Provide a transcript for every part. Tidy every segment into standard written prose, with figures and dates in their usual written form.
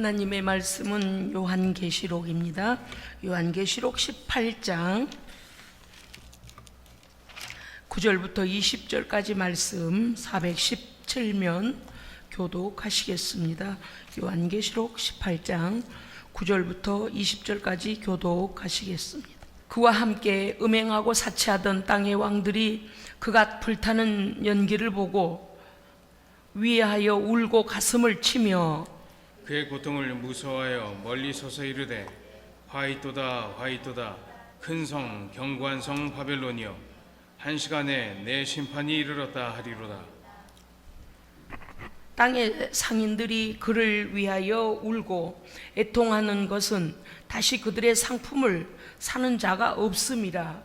하나님의 말씀은 요한계시록입니다. 요한계시록 18장 9절부터 20절까지 말씀 417면 교독하시겠습니다. 요한계시록 18장 9절부터 20절까지 교독하시겠습니다. 그와 함께 음행하고 사치하던 땅의 왕들이 그가 불타는 연기를 보고 위하여 울고 가슴을 치며 그의 고통을 무서워하여 멀리 서서 이르되 화이토다 화이토다 큰 성 견고한 성 바벨론이여 한 시간에 내 심판이 이르렀다 하리로다. 땅의 상인들이 그를 위하여 울고 애통하는 것은 다시 그들의 상품을 사는 자가 없음이라.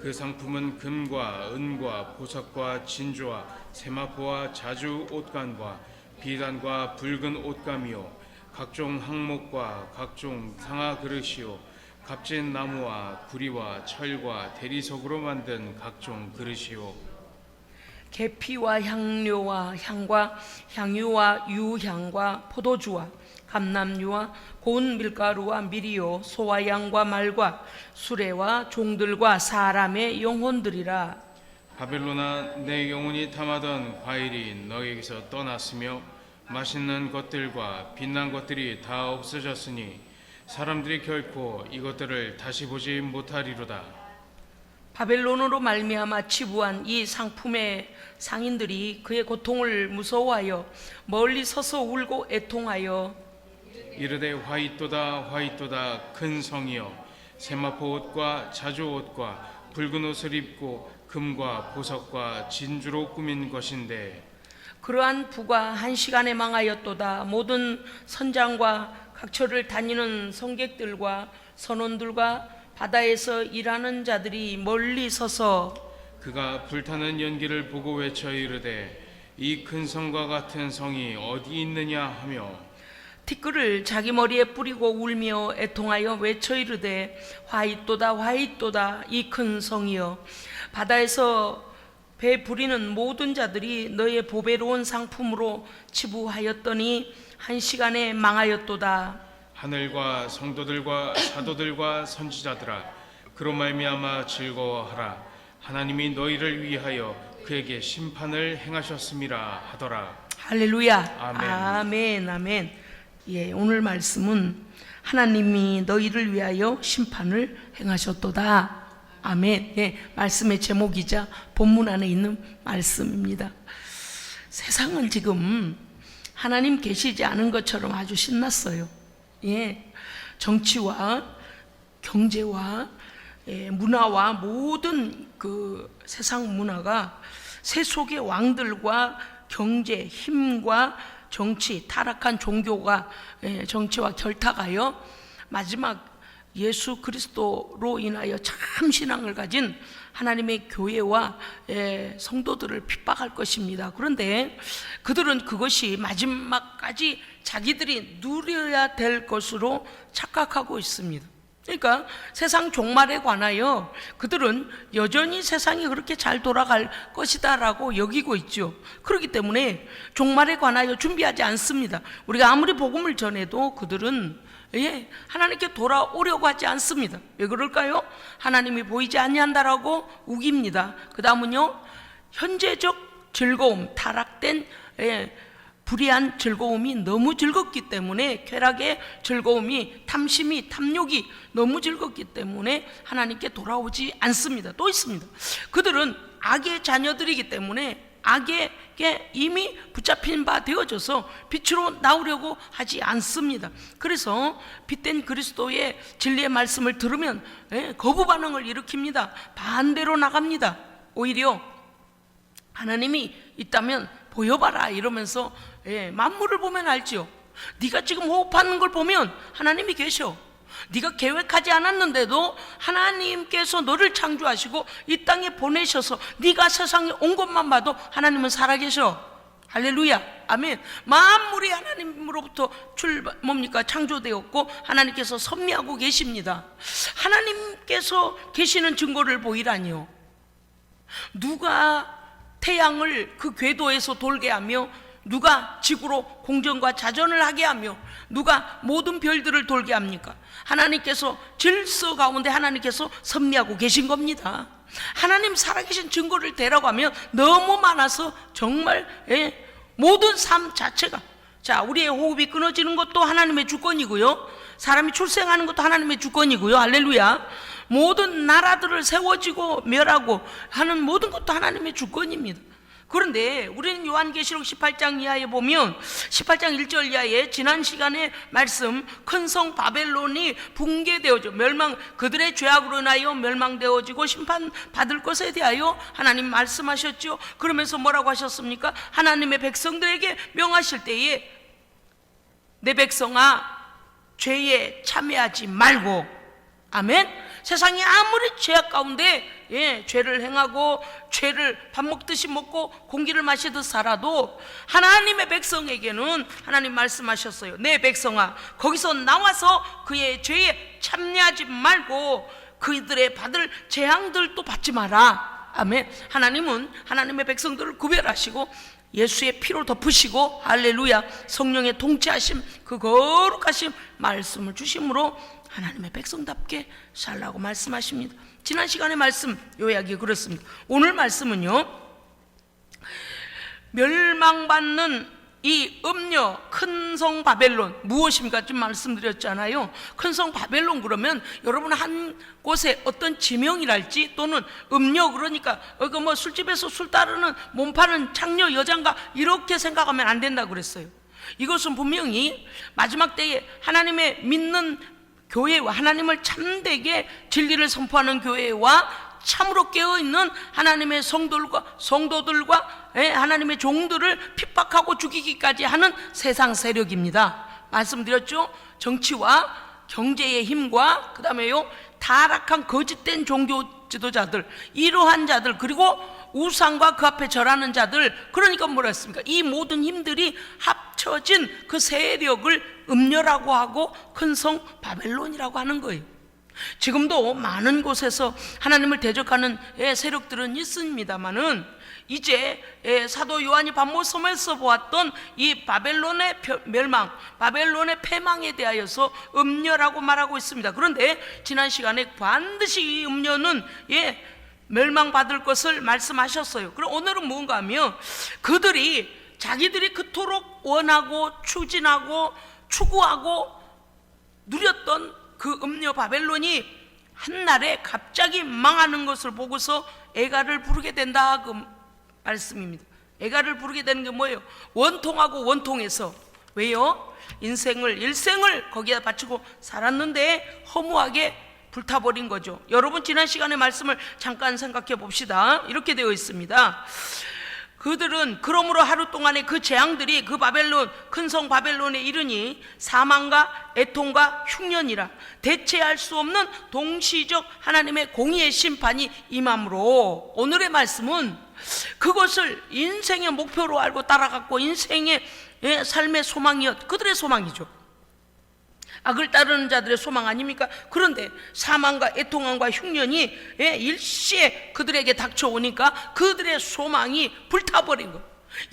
그 상품은 금과 은과 보석과 진주와 세마포와 자주 옷간과 비단과 붉은 옷감이요 각종 항목과 각종 상아 그릇이요 값진 나무와 구리와 철과 대리석으로 만든 각종 그릇이요 계피와 향료와 향과 향유와 유향과 포도주와 감람유와 고운 밀가루와 밀이요 소와 양과 말과 수레와 종들과 사람의 영혼들이라. 바벨론아 내 영혼이 탐하던 과일이 너에게서 떠났으며 맛있는 것들과 빛난 것들이 다 없어졌으니 사람들이 결코 이것들을 다시 보지 못하리로다. 바벨론으로 말미암아 치부한 이 상품의 상인들이 그의 고통을 무서워하여 멀리 서서 울고 애통하여 이르되 화이토다 화이토다 큰 성이여 세마포 옷과 자주 옷과 붉은 옷을 입고 금과 보석과 진주로 꾸민 것인데 그러한 부가 한 시간에 망하였도다. 모든 선장과 각처를 다니는 성객들과 선원들과 바다에서 일하는 자들이 멀리 서서 그가 불타는 연기를 보고 외쳐 이르되 이 큰 성과 같은 성이 어디 있느냐 하며 티끌을 자기 머리에 뿌리고 울며 애통하여 외쳐 이르되 화이또다 화이또다 이 큰 성이여 바다에서 배 부리는 모든 자들이 너의 보배로운 상품으로 치부하였더니 한 시간에 망하였도다. 하늘과 성도들과 사도들과 선지자들아 그로 말미암아 즐거워하라. 하나님이 너희를 위하여 그에게 심판을 행하셨음이라 하더라. 할렐루야. 아멘. 아멘. 아멘. 예, 오늘 말씀은 하나님이 너희를 위하여 심판을 행하셨도다. 아멘. 예, 말씀의 제목이자 본문 안에 있는 말씀입니다. 세상은 지금 하나님 계시지 않은 것처럼 아주 신났어요. 예, 정치와 경제와 문화와 모든 그 세상 문화가 세속의 왕들과 경제, 힘과 정치, 타락한 종교가 정치와 결탁하여 마지막 예수 그리스도로 인하여 참 신앙을 가진 하나님의 교회와 성도들을 핍박할 것입니다. 그런데 그들은 그것이 마지막까지 자기들이 누려야 될 것으로 착각하고 있습니다. 그러니까 세상 종말에 관하여 그들은 여전히 세상이 그렇게 잘 돌아갈 것이다 라고 여기고 있죠. 그렇기 때문에 종말에 관하여 준비하지 않습니다. 우리가 아무리 복음을 전해도 그들은 하나님께 돌아오려고 하지 않습니다. 왜 그럴까요? 하나님이 보이지 아니한다라고 우깁니다. 그 다음은요, 현재적 즐거움, 타락된 불의한 즐거움이 너무 즐겁기 때문에, 쾌락의 즐거움이, 탐심이, 탐욕이 너무 즐겁기 때문에 하나님께 돌아오지 않습니다. 또 있습니다. 그들은 악의 자녀들이기 때문에 악에게 이미 붙잡힌 바 되어져서 빛으로 나오려고 하지 않습니다. 그래서 빛된 그리스도의 진리의 말씀을 들으면 거부 반응을 일으킵니다. 반대로 나갑니다. 오히려 하나님이 있다면 보여봐라 이러면서 만물을 보면 알지요. 네가 지금 호흡하는 걸 보면 하나님이 계셔. 네가 계획하지 않았는데도 하나님께서 너를 창조하시고 이 땅에 보내셔서 네가 세상에 온 것만 봐도 하나님은 살아계셔. 할렐루야. 아멘. 만물이 하나님으로부터 창조되었고 하나님께서 섭리하고 계십니다. 하나님께서 계시는 증거를 보이라니요. 누가 태양을 그 궤도에서 돌게 하며 누가 지구로 공전과 자전을 하게 하며 누가 모든 별들을 돌게 합니까? 하나님께서 질서 가운데 하나님께서 섭리하고 계신 겁니다. 하나님 살아계신 증거를 대라고 하면 너무 많아서 정말 모든 삶 자체가, 자, 우리의 호흡이 끊어지는 것도 하나님의 주권이고요, 사람이 출생하는 것도 하나님의 주권이고요. 할렐루야. 모든 나라들을 세워지고 멸하고 하는 모든 것도 하나님의 주권입니다. 그런데 우리는 요한계시록 18장 이하에 보면 18장 1절 이하에 지난 시간에 말씀, 큰 성 바벨론이 붕괴되어져 멸망, 그들의 죄악으로 인하여 멸망되어지고 심판받을 것에 대하여 하나님 말씀하셨죠. 그러면서 뭐라고 하셨습니까? 하나님의 백성들에게 명하실 때에 내 백성아 죄에 참여하지 말고, 아멘. 세상이 아무리 죄악 가운데 죄를 행하고 죄를 밥 먹듯이 먹고 공기를 마시듯 살아도 하나님의 백성에게는 하나님 말씀하셨어요. 내 백성아, 거기서 나와서 그의 죄에 참여하지 말고 그들의 받을 재앙들도 받지 마라. 아멘. 하나님은 하나님의 백성들을 구별하시고 예수의 피로 덮으시고, 할렐루야, 성령의 통치하심, 그 거룩하심 말씀을 주심으로 하나님의 백성답게 살라고 말씀하십니다. 지난 시간의 말씀 요약이 그렇습니다. 오늘 말씀은요, 멸망받는 이 음녀 큰 성 바벨론 무엇입니까? 좀 말씀드렸잖아요. 큰 성 바벨론 그러면 여러분 한 곳에 어떤 지명이랄지 또는 음녀, 그러니까 뭐 술집에서 술 따르는 몸 파는 창녀 여잔가 이렇게 생각하면 안 된다고 그랬어요. 이것은 분명히 마지막 때에 하나님의 믿는 교회와 하나님을 참되게 진리를 선포하는 교회와 참으로 깨어있는 하나님의 성도들과 하나님의 종들을 핍박하고 죽이기까지 하는 세상 세력입니다. 말씀드렸죠? 정치와 경제의 힘과 그 다음에요 타락한 거짓된 종교 지도자들, 이러한 자들, 그리고 우상과 그 앞에 절하는 자들, 그러니까 뭐라 했습니까? 이 모든 힘들이 합쳐진 그 세력을 음녀라고 하고 큰 성 바벨론이라고 하는 거예요. 지금도 많은 곳에서 하나님을 대적하는 세력들은 있습니다만은 이제 사도 요한이 반모섬에서 보았던 이 바벨론의 멸망, 바벨론의 패망에 대하여서 음녀라고 말하고 있습니다. 그런데 지난 시간에 반드시 이 음녀는 멸망받을 것을 말씀하셨어요. 그럼 오늘은 뭔가 하면 그들이 자기들이 그토록 원하고 추진하고 추구하고 누렸던 그 음녀 바벨론이 한날에 갑자기 망하는 것을 보고서 애가를 부르게 된다, 그 말씀입니다. 애가를 부르게 되는 게 뭐예요? 원통하고 원통해서. 왜요? 일생을 거기에 바치고 살았는데 허무하게 불타버린 거죠. 여러분 지난 시간의 말씀을 잠깐 생각해 봅시다. 이렇게 되어 있습니다. 그들은 그러므로 하루 동안에 그 재앙들이 그 바벨론, 큰 성 바벨론에 이르니 사망과 애통과 흉년이라 대체할 수 없는 동시적 하나님의 공의의 심판이 임함으로, 오늘의 말씀은 그것을 인생의 목표로 알고 따라갔고 인생의 삶의 소망이었, 그들의 소망이죠. 악을 따르는 자들의 소망 아닙니까? 그런데 사망과 애통함과 흉년이 일시에 그들에게 닥쳐오니까 그들의 소망이 불타버린 것,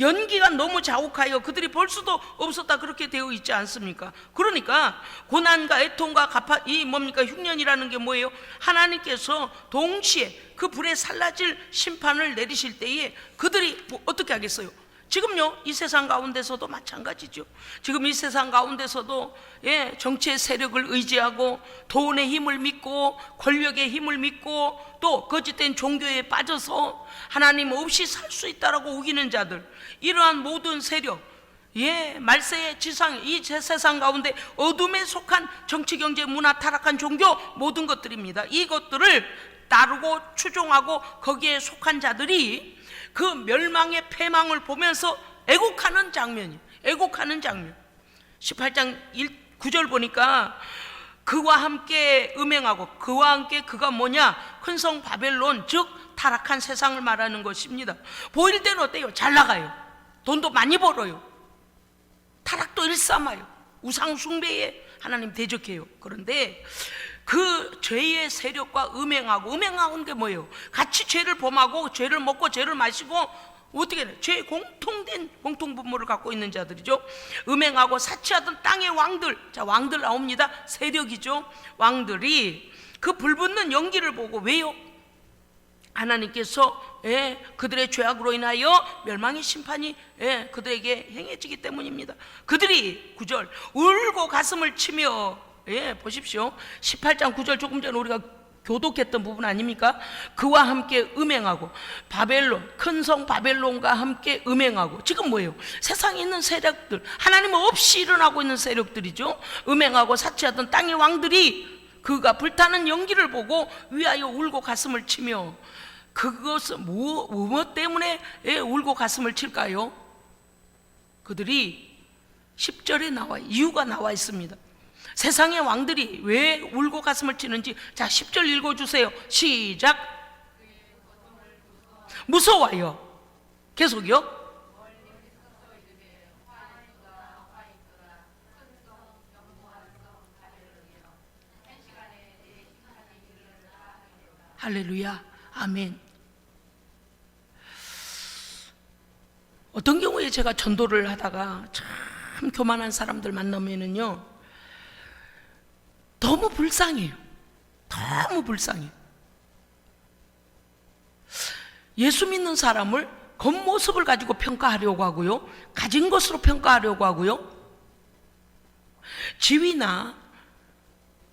연기가 너무 자욱하여 그들이 볼 수도 없었다, 그렇게 되어 있지 않습니까? 그러니까 고난과 애통과 흉년이라는 게 뭐예요? 하나님께서 동시에 그 불에 살라질 심판을 내리실 때에 그들이 어떻게 하겠어요? 지금요 이 세상 가운데서도 마찬가지죠. 지금 이 세상 가운데서도 정치의 세력을 의지하고 돈의 힘을 믿고 권력의 힘을 믿고 또 거짓된 종교에 빠져서 하나님 없이 살 수 있다라고 우기는 자들, 이러한 모든 세력, 말세의 지상, 이 세상 가운데 어둠에 속한 정치, 경제, 문화, 타락한 종교, 모든 것들입니다. 이것들을 따르고 추종하고 거기에 속한 자들이 그 멸망의 패망을 보면서 애곡하는 장면이에요. 애곡하는 장면. 18장 9절 보니까 그와 함께 음행하고, 그와 함께 그가 뭐냐? 큰 성 바벨론, 즉 타락한 세상을 말하는 것입니다. 보일 때는 어때요? 잘 나가요. 돈도 많이 벌어요. 타락도 일삼아요. 우상 숭배에 하나님 대적해요. 그런데 그 죄의 세력과 음행하고 게 뭐예요? 같이 죄를 범하고 죄를 먹고 죄를 마시고 어떻게 해? 죄 공통된 공통분모를 갖고 있는 자들이죠. 음행하고 사치하던 땅의 왕들, 자 왕들 나옵니다. 세력이죠. 왕들이 그 불붙는 연기를 보고, 왜요? 하나님께서 그들의 죄악으로 인하여 멸망의 심판이 그들에게 행해지기 때문입니다. 그들이 9절 울고 가슴을 치며, 보십시오. 18장 9절 조금 전에 우리가 교독했던 부분 아닙니까? 그와 함께 음행하고, 바벨론, 큰 성 바벨론과 함께 음행하고, 지금 뭐예요? 세상에 있는 세력들, 하나님 없이 일어나고 있는 세력들이죠. 음행하고 사치하던 땅의 왕들이 그가 불타는 연기를 보고 위하여 울고 가슴을 치며, 그것은 무엇 때문에 울고 가슴을 칠까요? 그들이 10절에 이유가 나와 있습니다. 세상의 왕들이 왜 울고 가슴을 치는지, 자 10절 읽어주세요. 시작. 무서워요. 계속요. 할렐루야. 아멘. 어떤 경우에 제가 전도를 하다가 참 교만한 사람들 만나면은요, 너무 불쌍해요. 너무 불쌍해요. 예수 믿는 사람을 겉모습을 가지고 평가하려고 하고요, 가진 것으로 평가하려고 하고요, 지위나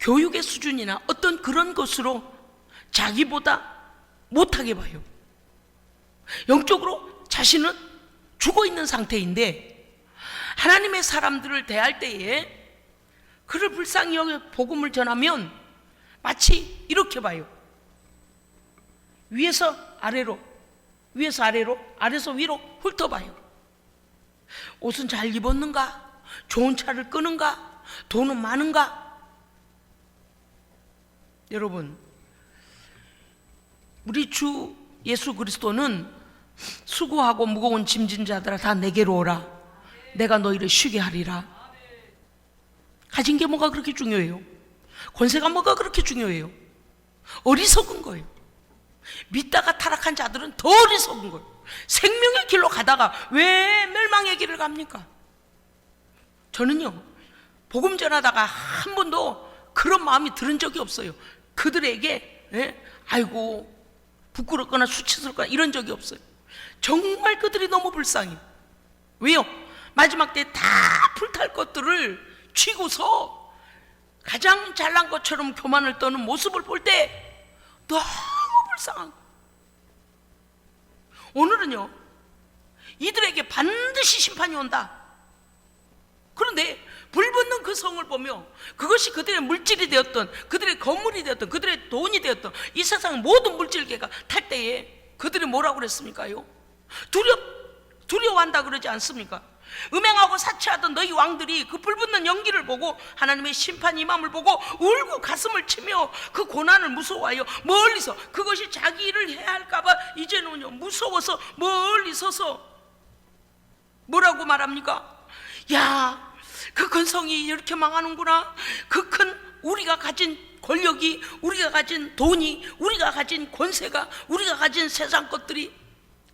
교육의 수준이나 어떤 그런 것으로 자기보다 못하게 봐요. 영적으로 자신은 죽어 있는 상태인데, 하나님의 사람들을 대할 때에 그를 불쌍히 여겨 복음을 전하면 마치 이렇게 봐요. 위에서 아래로, 위에서 아래로, 아래서 위로 훑어봐요. 옷은 잘 입었는가? 좋은 차를 끄는가? 돈은 많은가? 여러분, 우리 주 예수 그리스도는 수고하고 무거운 짐진 자들아 다 내게로 오라, 내가 너희를 쉬게 하리라. 가진 게 뭐가 그렇게 중요해요? 권세가 뭐가 그렇게 중요해요? 어리석은 거예요. 믿다가 타락한 자들은 더 어리석은 거예요. 생명의 길로 가다가 왜 멸망의 길을 갑니까? 저는요, 복음 전하다가 한 번도 그런 마음이 들은 적이 없어요. 그들에게 아이고 부끄럽거나 수치스럽거나 이런 적이 없어요. 정말 그들이 너무 불쌍해요. 왜요? 마지막 때 다 불탈 것들을 쥐고서 가장 잘난 것처럼 교만을 떠는 모습을 볼 때 너무 불쌍한 거예요. 오늘은요, 이들에게 반드시 심판이 온다. 그런데 불붙는 그 성을 보며 그것이 그들의 물질이 되었던, 그들의 건물이 되었던, 그들의 돈이 되었던 이 세상 모든 물질계가 탈 때에 그들이 뭐라고 그랬습니까요? 두려워한다 그러지 않습니까? 음행하고 사치하던 너희 왕들이 그 불붙는 연기를 보고 하나님의 심판 임함을 보고 울고 가슴을 치며 그 고난을 무서워하여 멀리서, 그것이 자기 일을 해야 할까봐 이제는요 무서워서 멀리 서서 뭐라고 말합니까? 야, 그 큰 성이 이렇게 망하는구나. 그 큰 우리가 가진 권력이, 우리가 가진 돈이, 우리가 가진 권세가, 우리가 가진 세상 것들이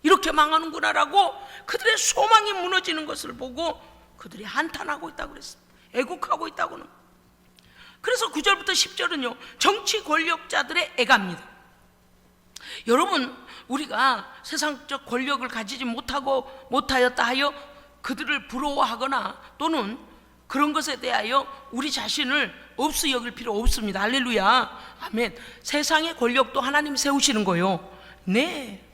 이렇게 망하는구나라고 그들의 소망이 무너지는 것을 보고 그들이 한탄하고 있다고 그랬습니다. 애국하고 있다고는. 그래서 9절부터 10절은요 정치 권력자들의 애가입니다. 여러분, 우리가 세상적 권력을 가지지 못하였다 하여 그들을 부러워하거나 또는 그런 것에 대하여 우리 자신을 없이 여길 필요 없습니다. 할렐루야, 아멘. 세상의 권력도 하나님이 세우시는 거예요. 네,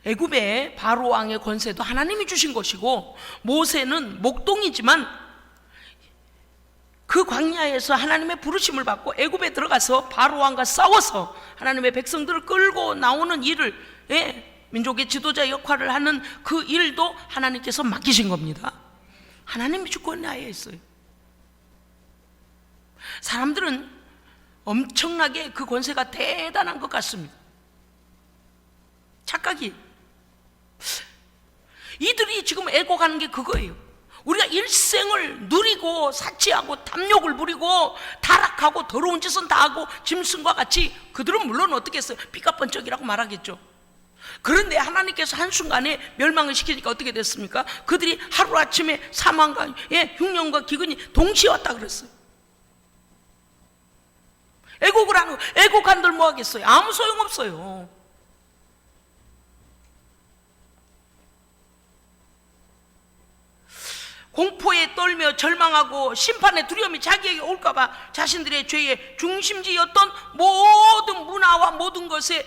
애굽의 바로 왕의 권세도 하나님이 주신 것이고, 모세는 목동이지만 그 광야에서 하나님의 부르심을 받고 애굽에 들어가서 바로 왕과 싸워서 하나님의 백성들을 끌고 나오는 일을, 민족의 지도자 역할을 하는 그 일도 하나님께서 맡기신 겁니다. 하나님이 주권 하에 있어요. 사람들은 엄청나게 그 권세가 대단한 것 같습니다. 착각이. 이들이 지금 애고가는 게 그거예요. 우리가 일생을 누리고 사치하고 탐욕을 부리고 타락하고 더러운 짓은 다 하고 짐승과 같이, 그들은 물론 어떻게 했어요? 삐까뻔쩍이라고 말하겠죠. 그런데 하나님께서 한순간에 멸망을 시키니까 어떻게 됐습니까? 그들이 하루아침에 사망과 흉년과 기근이 동시에 왔다 그랬어요. 애곡을 하는, 애곡한들 뭐 하겠어요? 아무 소용없어요. 공포에 떨며 절망하고 심판의 두려움이 자기에게 올까봐 자신들의 죄의 중심지였던 모든 문화와 모든 것에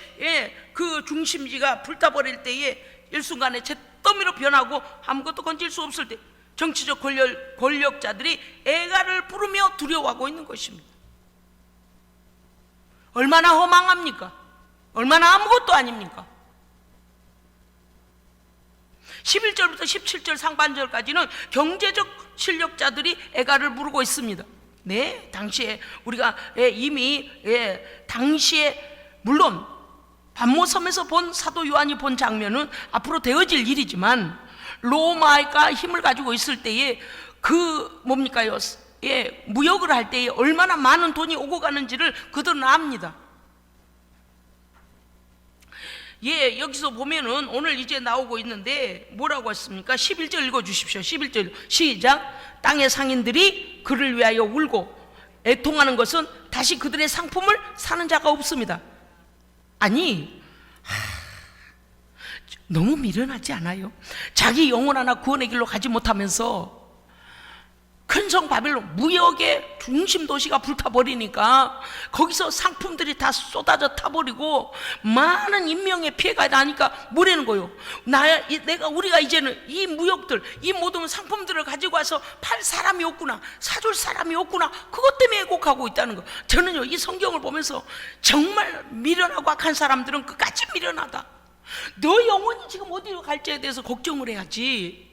그 중심지가 불타버릴 때에 일순간에 잿더미로 변하고 아무것도 건질 수 없을 때 정치적 권력자들이 애가를 부르며 두려워하고 있는 것입니다. 얼마나 허망합니까? 얼마나 아무것도 아닙니까? 11절부터 17절 상반절까지는 경제적 실력자들이 애가를 부르고 있습니다. 네, 당시에 우리가 이미 당시에 물론 반모섬에서 본 사도 요한이 본 장면은 앞으로 되어질 일이지만 로마가 힘을 가지고 있을 때에 그 뭡니까요? 무역을 할 때에 얼마나 많은 돈이 오고 가는지를 그들은 압니다. 여기서 보면은 오늘 이제 나오고 있는데 뭐라고 했습니까? 11절 읽어주십시오. 11절 시작. 땅의 상인들이 그를 위하여 울고 애통하는 것은 다시 그들의 상품을 사는 자가 없습니다. 아니, 너무 미련하지 않아요? 자기 영혼 하나 구원의 길로 가지 못하면서 큰 성 바벨론 무역의 중심 도시가 불타버리니까 거기서 상품들이 다 쏟아져 타버리고 많은 인명의 피해가 나니까 뭐라는 거요? 우리가 이제는 이 무역들, 이 모든 상품들을 가지고 와서 팔 사람이 없구나, 사줄 사람이 없구나, 그것 때문에 애곡하고 있다는 거. 저는요, 이 성경을 보면서 정말 미련하고 악한 사람들은 끝까지 미련하다. 너 영혼이 지금 어디로 갈지에 대해서 걱정을 해야지.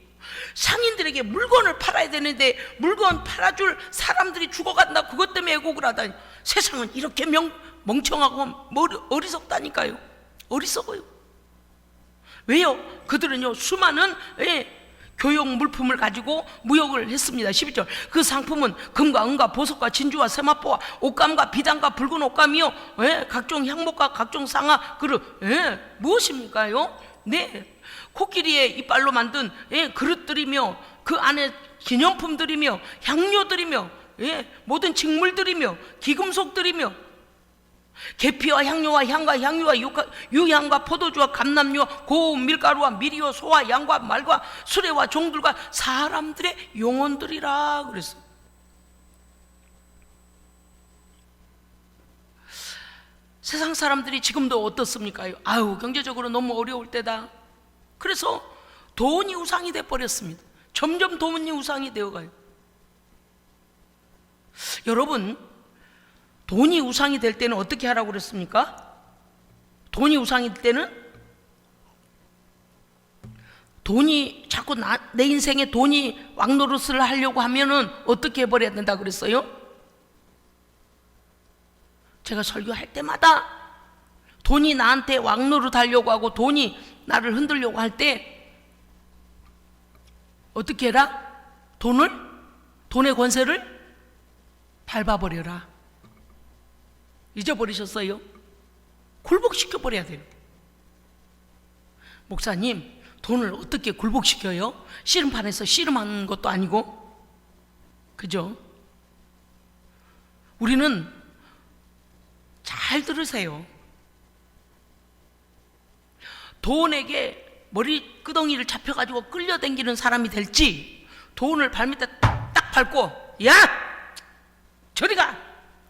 상인들에게 물건을 팔아야 되는데 물건 팔아줄 사람들이 죽어간다, 그것 때문에 애곡을 하다니. 세상은 이렇게 멍청하고 어리석다니까요. 어리석어요. 왜요? 그들은요 수많은 교역 물품을 가지고 무역을 했습니다. 12절 그 상품은 금과 은과 보석과 진주와 세마포와 옷감과 비단과 붉은 옷감이요, 각종 향목과 각종 상아 그릇. 무엇입니까요? 네, 코끼리의 이빨로 만든 그릇들이며 그 안에 기념품들이며 향료들이며 모든 직물들이며 기금속들이며 계피와 향료와 향과 향유와 유향과 포도주와 감람류와 고운 밀가루와 미리와 소와 양과 말과 수레와 종들과 사람들의 영혼들이라 그랬어요. 세상 사람들이 지금도 어떻습니까? 아유, 경제적으로 너무 어려울 때다. 그래서 돈이 우상이 돼버렸습니다. 점점 돈이 우상이 되어가요. 여러분, 돈이 우상이 될 때는 어떻게 하라고 그랬습니까? 돈이 우상이 될 때는 돈이 자꾸 내 인생에 돈이 왕노릇을 하려고 하면은 어떻게 해버려야 된다 그랬어요? 제가 설교할 때마다 돈이 나한테 왕노릇 하려고 하고 돈이 나를 흔들려고 할 때 어떻게 해라? 돈의 권세를 밟아버려라. 잊어버리셨어요? 굴복시켜버려야 돼요. 목사님, 돈을 어떻게 굴복시켜요? 씨름판에서 씨름하는 것도 아니고. 그죠? 우리는 잘 들으세요. 돈에게 머리끄덩이를 잡혀가지고 끌려다니는 사람이 될지, 돈을 발밑에 딱 밟고 야! 저리가!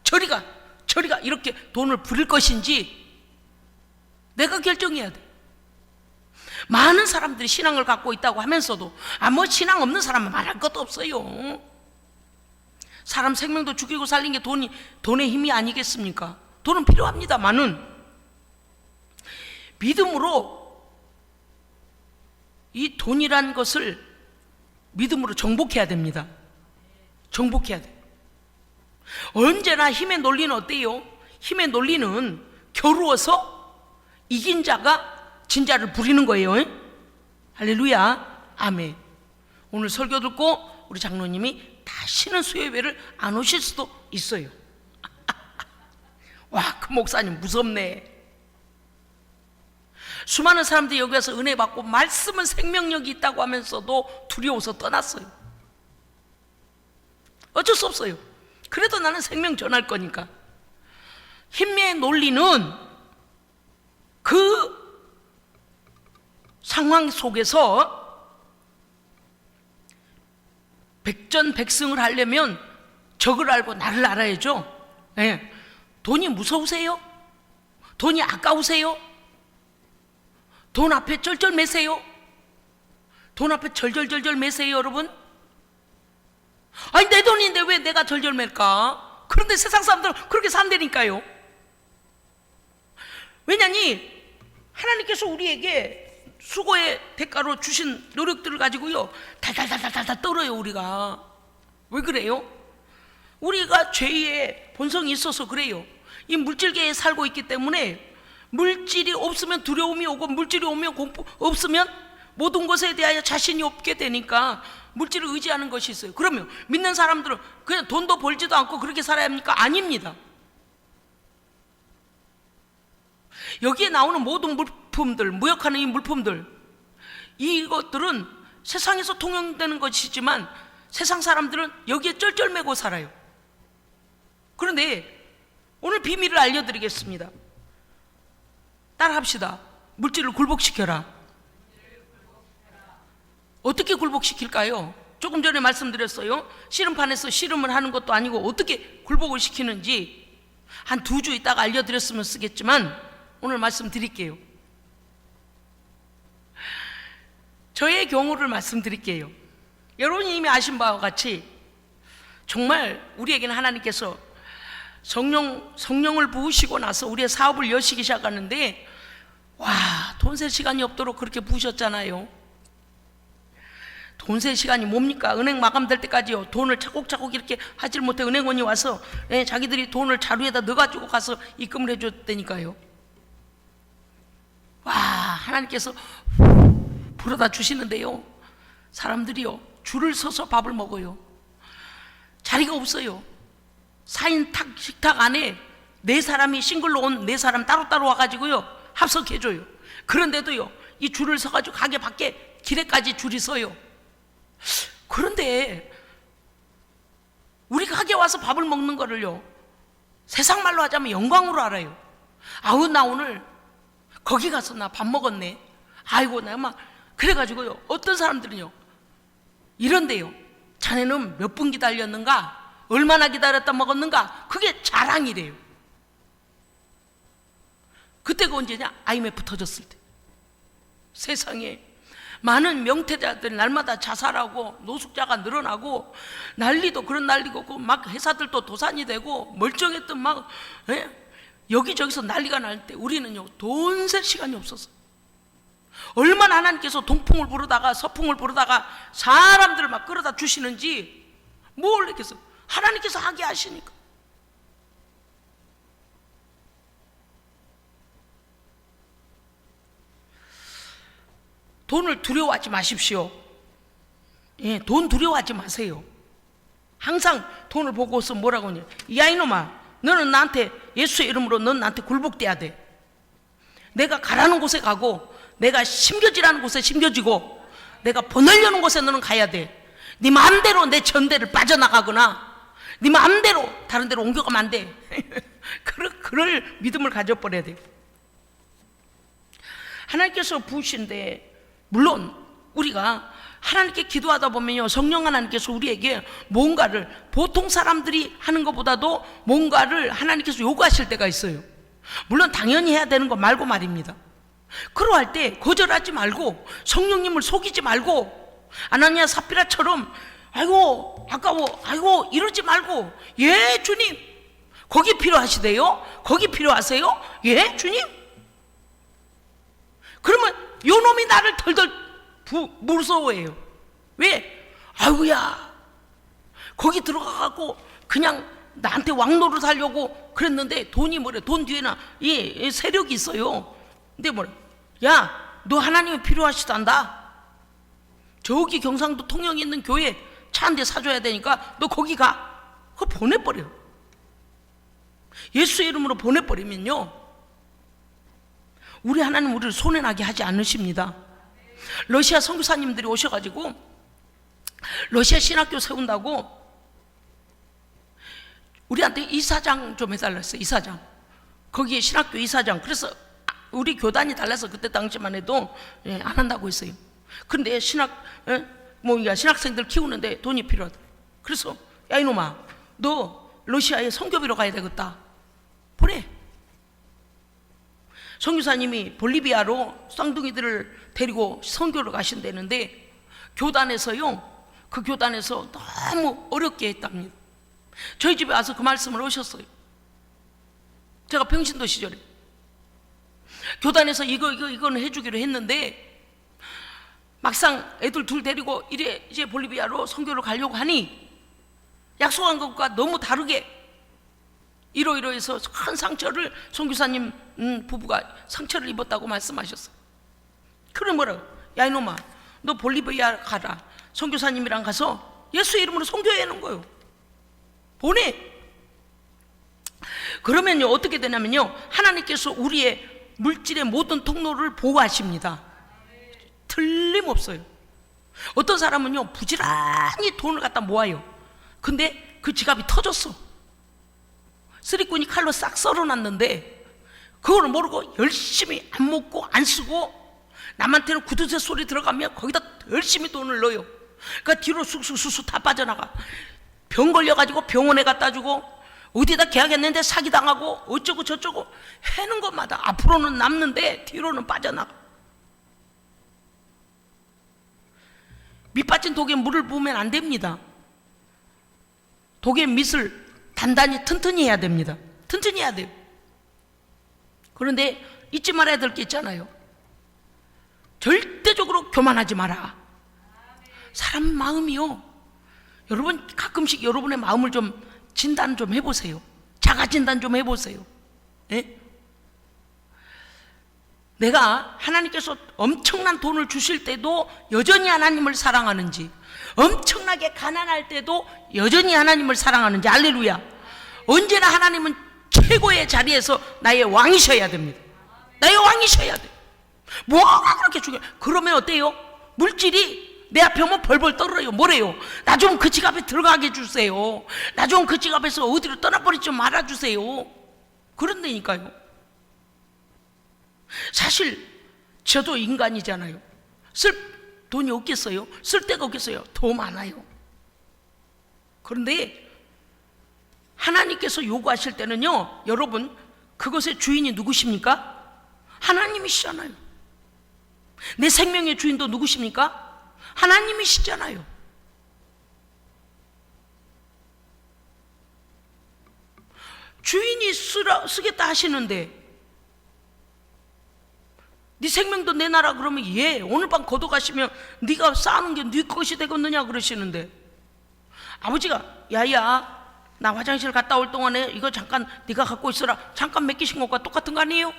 저리가! 저리가! 이렇게 돈을 부릴 것인지 내가 결정해야 돼. 많은 사람들이 신앙을 갖고 있다고 하면서도 뭐 신앙 없는 사람은 말할 것도 없어요. 사람 생명도 죽이고 살린 게 돈의 힘이 아니겠습니까? 돈은 필요합니다만은 믿음으로 이 돈이란 것을 믿음으로 정복해야 됩니다. 정복해야 돼. 언제나 힘의 논리는 어때요? 힘의 논리는 겨루어서 이긴 자가 진 자를 부리는 거예요. 할렐루야, 아멘. 오늘 설교 듣고 우리 장로님이 다시는 수요예배를 안 오실 수도 있어요. 와, 그 목사님 무섭네. 수많은 사람들이 여기 와서 은혜 받고 말씀은 생명력이 있다고 하면서도 두려워서 떠났어요. 어쩔 수 없어요. 그래도 나는 생명 전할 거니까. 힘의 논리는 그 상황 속에서 백전백승을 하려면 적을 알고 나를 알아야죠. 네. 돈이 무서우세요? 돈이 아까우세요? 돈 앞에 쩔쩔 매세요? 돈 앞에 절절절절 매세요, 여러분? 아니, 내 돈인데 왜 내가 절절 맬까? 그런데 세상 사람들은 그렇게 산다니까요. 왜냐니 하나님께서 우리에게 수고의 대가로 주신 노력들을 가지고요, 달달달달달 떨어요. 우리가 왜 그래요? 우리가 죄의 본성이 있어서 그래요. 이 물질계에 살고 있기 때문에 물질이 없으면 두려움이 오고, 물질이 오면 공포, 없으면 모든 것에 대하여 자신이 없게 되니까 물질을 의지하는 것이 있어요. 그러면 믿는 사람들은 그냥 돈도 벌지도 않고 그렇게 살아야 합니까? 아닙니다. 여기에 나오는 모든 물품들, 무역하는 이 물품들, 이것들은 세상에서 통용되는 것이지만 세상 사람들은 여기에 쩔쩔매고 살아요. 그런데 오늘 비밀을 알려드리겠습니다. 따라합시다. 물질을 굴복시켜라. 어떻게 굴복시킬까요? 조금 전에 말씀드렸어요. 씨름판에서 씨름을 하는 것도 아니고 어떻게 굴복을 시키는지 한 2주 있다가 알려드렸으면 쓰겠지만 오늘 말씀드릴게요. 저의 경우를 말씀드릴게요. 여러분이 이미 아신 바와 같이 정말 우리에게는 하나님께서 성령을 부으시고 나서 우리의 사업을 여시기 시작하는데, 와, 돈 쓸 시간이 없도록 그렇게 부으셨잖아요. 돈 쓸 시간이 뭡니까? 은행 마감될 때까지요, 돈을 차곡차곡 이렇게 하질 못해 은행원이 와서 자기들이 돈을 자루에다 넣어가지고 가서 입금을 해줬다니까요. 와, 하나님께서 불어다 주시는데요, 사람들이요 줄을 서서 밥을 먹어요. 자리가 없어요. 4인 식탁 안에 4사람이 싱글로 온 4사람 따로따로 와가지고요 합석해줘요. 그런데도요 이 줄을 서가지고 가게 밖에 길에까지 줄이 서요. 그런데 우리 가게 와서 밥을 먹는 거를요 세상 말로 하자면 영광으로 알아요. 아우, 나 오늘 거기 가서 나 밥 먹었네. 아이고, 나 막 그래가지고요 어떤 사람들은요 이런데요, 자네는 몇 분 기다렸는가? 얼마나 기다렸다 먹었는가? 그게 자랑이래요. 그때가 언제냐? IMF 터졌을 때. 세상에 많은 명태자들이 날마다 자살하고 노숙자가 늘어나고 난리도 그런 난리고 막 회사들도 도산이 되고 멀쩡했던 막 여기저기서 난리가 날 때 우리는요 돈 쓸 시간이 없었어요. 얼마나 하나님께서 동풍을 부르다가 서풍을 부르다가 사람들을 막 끌어다 주시는지 뭘 했겠어. 하나님께서 하게 하시니까. 돈을 두려워하지 마십시오. 예, 돈 두려워하지 마세요. 항상 돈을 보고서 뭐라고 하냐, 야 이놈아, 너는 나한테 예수의 이름으로 넌 나한테 굴복돼야 돼. 내가 가라는 곳에 가고 내가 심겨지라는 곳에 심겨지고 내가 보내려는 곳에 너는 가야 돼. 네 마음대로 내 전대를 빠져나가거나 네 마음대로 다른 데로 옮겨가면 안 돼. 그럴 믿음을 가져버려야 돼요. 하나님께서 부으신데, 물론 우리가 하나님께 기도하다 보면요 성령 하나님께서 우리에게 뭔가를, 보통 사람들이 하는 것보다도 뭔가를 하나님께서 요구하실 때가 있어요. 물론 당연히 해야 되는 거 말고 말입니다. 그러할 때 거절하지 말고 성령님을 속이지 말고 아나니아 삽비라처럼 아이고 아까워 아이고 이러지 말고, 예 주님 거기 필요하시대요? 거기 필요하세요? 예 주님. 그러면 요 놈이 나를 덜덜 무서워해요. 왜? 아이고야 거기 들어가갖고 그냥 나한테 왕노릇 하려고 그랬는데 돈이 뭐래, 돈 뒤에나 이 세력이 있어요. 근데 뭐래, 야 너 하나님이 필요하시단다. 저기 경상도 통영에 있는 교회 차 한 대 사줘야 되니까 너 거기 가. 그거 보내버려. 예수의 이름으로 보내버리면요 우리 하나님 우리를 손해나게 하지 않으십니다. 러시아 선교사님들이 오셔가지고 러시아 신학교 세운다고 우리한테 이사장 좀 해달라 했어요. 이사장. 거기에 신학교 이사장. 그래서 우리 교단이 달라서 그때 당시만 해도 안 한다고 했어요. 근데 신학생들 키우는데 돈이 필요하다. 그래서 야 이놈아, 너 러시아에 선교비로 가야 되겠다. 보내. 선교사님이 볼리비아로 쌍둥이들을 데리고 선교를 가신다는데 교단에서요, 그 교단에서 너무 어렵게 했답니다. 저희 집에 와서 그 말씀을 하셨어요. 제가 병신도 시절에 교단에서 이거는 해주기로 했는데 막상 애들 둘 데리고 이제 볼리비아로 선교를 가려고 하니 약속한 것과 너무 다르게 이러이러해서 큰 상처를 선교사님 부부가 상처를 입었다고 말씀하셨어요. 그래 뭐라고? 야 이놈아, 너 볼리비아 가라. 선교사님이랑 가서 예수 이름으로 선교하는 거예요. 보내. 그러면요 어떻게 되냐면요, 하나님께서 우리의 물질의 모든 통로를 보호하십니다. 틀림없어요. 어떤 사람은요 부지런히 돈을 갖다 모아요. 근데 그 지갑이 터졌어. 쓰리꾼이 칼로 싹 썰어놨는데 그거를 모르고 열심히 안 먹고 안 쓰고 남한테는 구두쇠 소리 들어가면 거기다 열심히 돈을 넣어요. 그러니까 뒤로 쑥쑥쑥쑥 다 빠져나가. 병 걸려가지고 병원에 갖다 주고 어디다 계약했는데 사기당하고 어쩌고 저쩌고 해는 것마다 앞으로는 남는데 뒤로는 빠져나가. 밑 빠진 독에 물을 부으면 안 됩니다. 독의 밑을 단단히 튼튼히 해야 됩니다. 튼튼히 해야 돼요. 그런데 잊지 말아야 될 게 있잖아요. 절대적으로 교만하지 마라. 사람 마음이요, 여러분 가끔씩 여러분의 마음을 좀 진단 좀 해보세요. 자가 진단 좀 해보세요. 예? 내가 하나님께서 엄청난 돈을 주실 때도 여전히 하나님을 사랑하는지, 엄청나게 가난할 때도 여전히 하나님을 사랑하는지. 할렐루야. 언제나 하나님은 최고의 자리에서 나의 왕이셔야 됩니다. 나의 왕이셔야 돼. 뭐가 그렇게 중요해? 그러면 어때요? 물질이 내 앞에 오면 벌벌 떨어요. 뭐래요? 나 좀 그 지갑에 들어가게 해주세요. 나 좀 그 지갑에서 어디로 떠나버리지 말아주세요. 그런다니까요. 사실 저도 인간이잖아요. 쓸 돈이 없겠어요? 쓸 데가 없겠어요? 더 많아요. 그런데 하나님께서 요구하실 때는요, 여러분 그것의 주인이 누구십니까? 하나님이시잖아요. 내 생명의 주인도 누구십니까? 하나님이시잖아요. 주인이 쓰겠다 하시는데 네 생명도 내놔라 그러면 예, 오늘 밤 거둬가시면 네가 쌓는 게 네 것이 되겠느냐 그러시는데, 아버지가 야야 나 화장실 갔다 올 동안에 이거 잠깐 네가 갖고 있어라, 잠깐 맡기신 것과 똑같은 거 아니에요?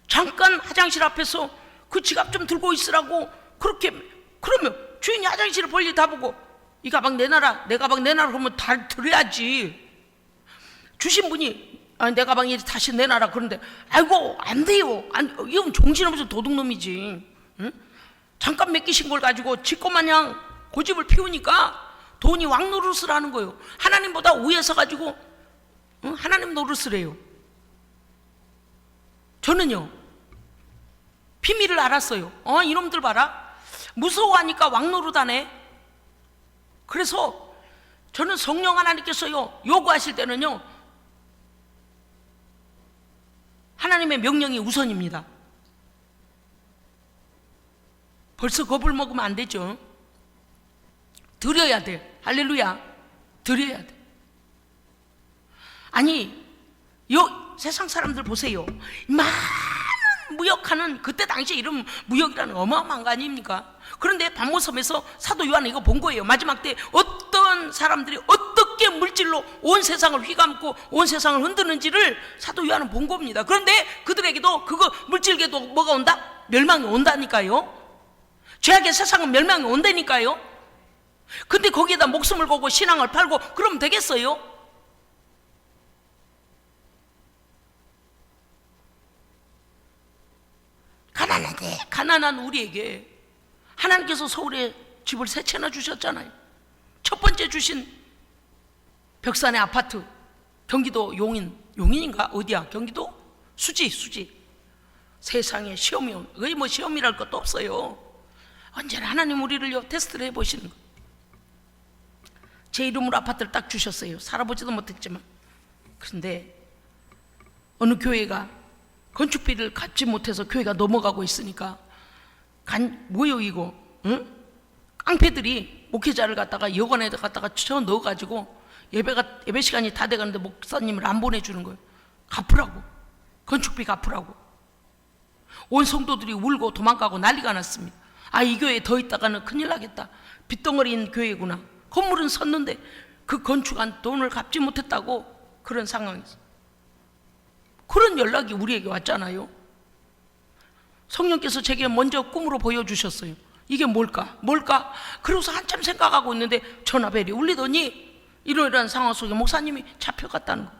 잠깐 화장실 앞에서 그 지갑 좀 들고 있으라고 그렇게, 그러면 주인이 화장실을 볼일 다 보고 이 가방 내놔라, 내 가방 내놔라 그러면 다 드려야지. 주신 분이 내 가방에 다시 내놔라 그런데 아이고 안 돼요, 이건 정신없는 도둑놈이지. 응? 잠깐 맡기신 걸 가지고 지 것마냥 고집을 피우니까 돈이 왕 노릇을 하는 거예요. 하나님보다 위에 서가지고 하나님 노릇을 해요. 저는요 비밀을 알았어요. 이놈들 봐라, 무서워하니까 왕 노릇하네. 그래서 저는 성령 하나님께서요 요구하실 때는요 하나님의 명령이 우선입니다. 벌써 겁을 먹으면 안 되죠. 드려야 돼. 할렐루야. 드려야 돼. 아니 세상 사람들 보세요. 많은 무역하는, 그때 당시에 이런 무역이라는 어마어마한 거 아닙니까? 그런데 반모섬에서 사도 요한은 이거 본 거예요. 마지막 때 어떤 사람들이 어떻게 물질로 온 세상을 휘감고 온 세상을 흔드는지를 사도 요한은 본 겁니다. 그런데 그들에게도 그거 물질계도 뭐가 온다? 멸망이 온다니까요. 죄악의 세상은 멸망이 온다니까요. 근데 거기에다 목숨을 걸고 신앙을 팔고 그러면 되겠어요? 가난한 우리에게 하나님께서 서울에 집을 3채나 주셨잖아요. 첫 번째 주신 벽산의 아파트, 경기도 용인인가 어디야? 경기도 수지. 세상에 시험이 거의 뭐 시험이랄 것도 없어요. 언제나 하나님 우리를요 테스트를 해보시는 거예요. 제 이름으로 아파트를 딱 주셨어요. 살아보지도 못했지만. 그런데 어느 교회가 건축비를 갚지 못해서 교회가 넘어가고 있으니까 뭐요 이거? 응? 깡패들이 목회자를 갖다가 여관에 갖다가 쳐 넣어가지고 예배 시간이 다 돼가는데 목사님을 안 보내주는 거예요. 갚으라고. 건축비 갚으라고. 온 성도들이 울고 도망가고 난리가 났습니다. 아, 이 교회에 더 있다가는 큰일 나겠다. 빚덩어리인 교회구나. 건물은 섰는데 그 건축한 돈을 갚지 못했다고. 그런 상황이었어요. 그런 연락이 우리에게 왔잖아요. 성령께서 제게 먼저 꿈으로 보여주셨어요. 이게 뭘까? 그러고서 한참 생각하고 있는데 전화벨이 울리더니 이러이러한 상황 속에 목사님이 잡혀갔다는 거.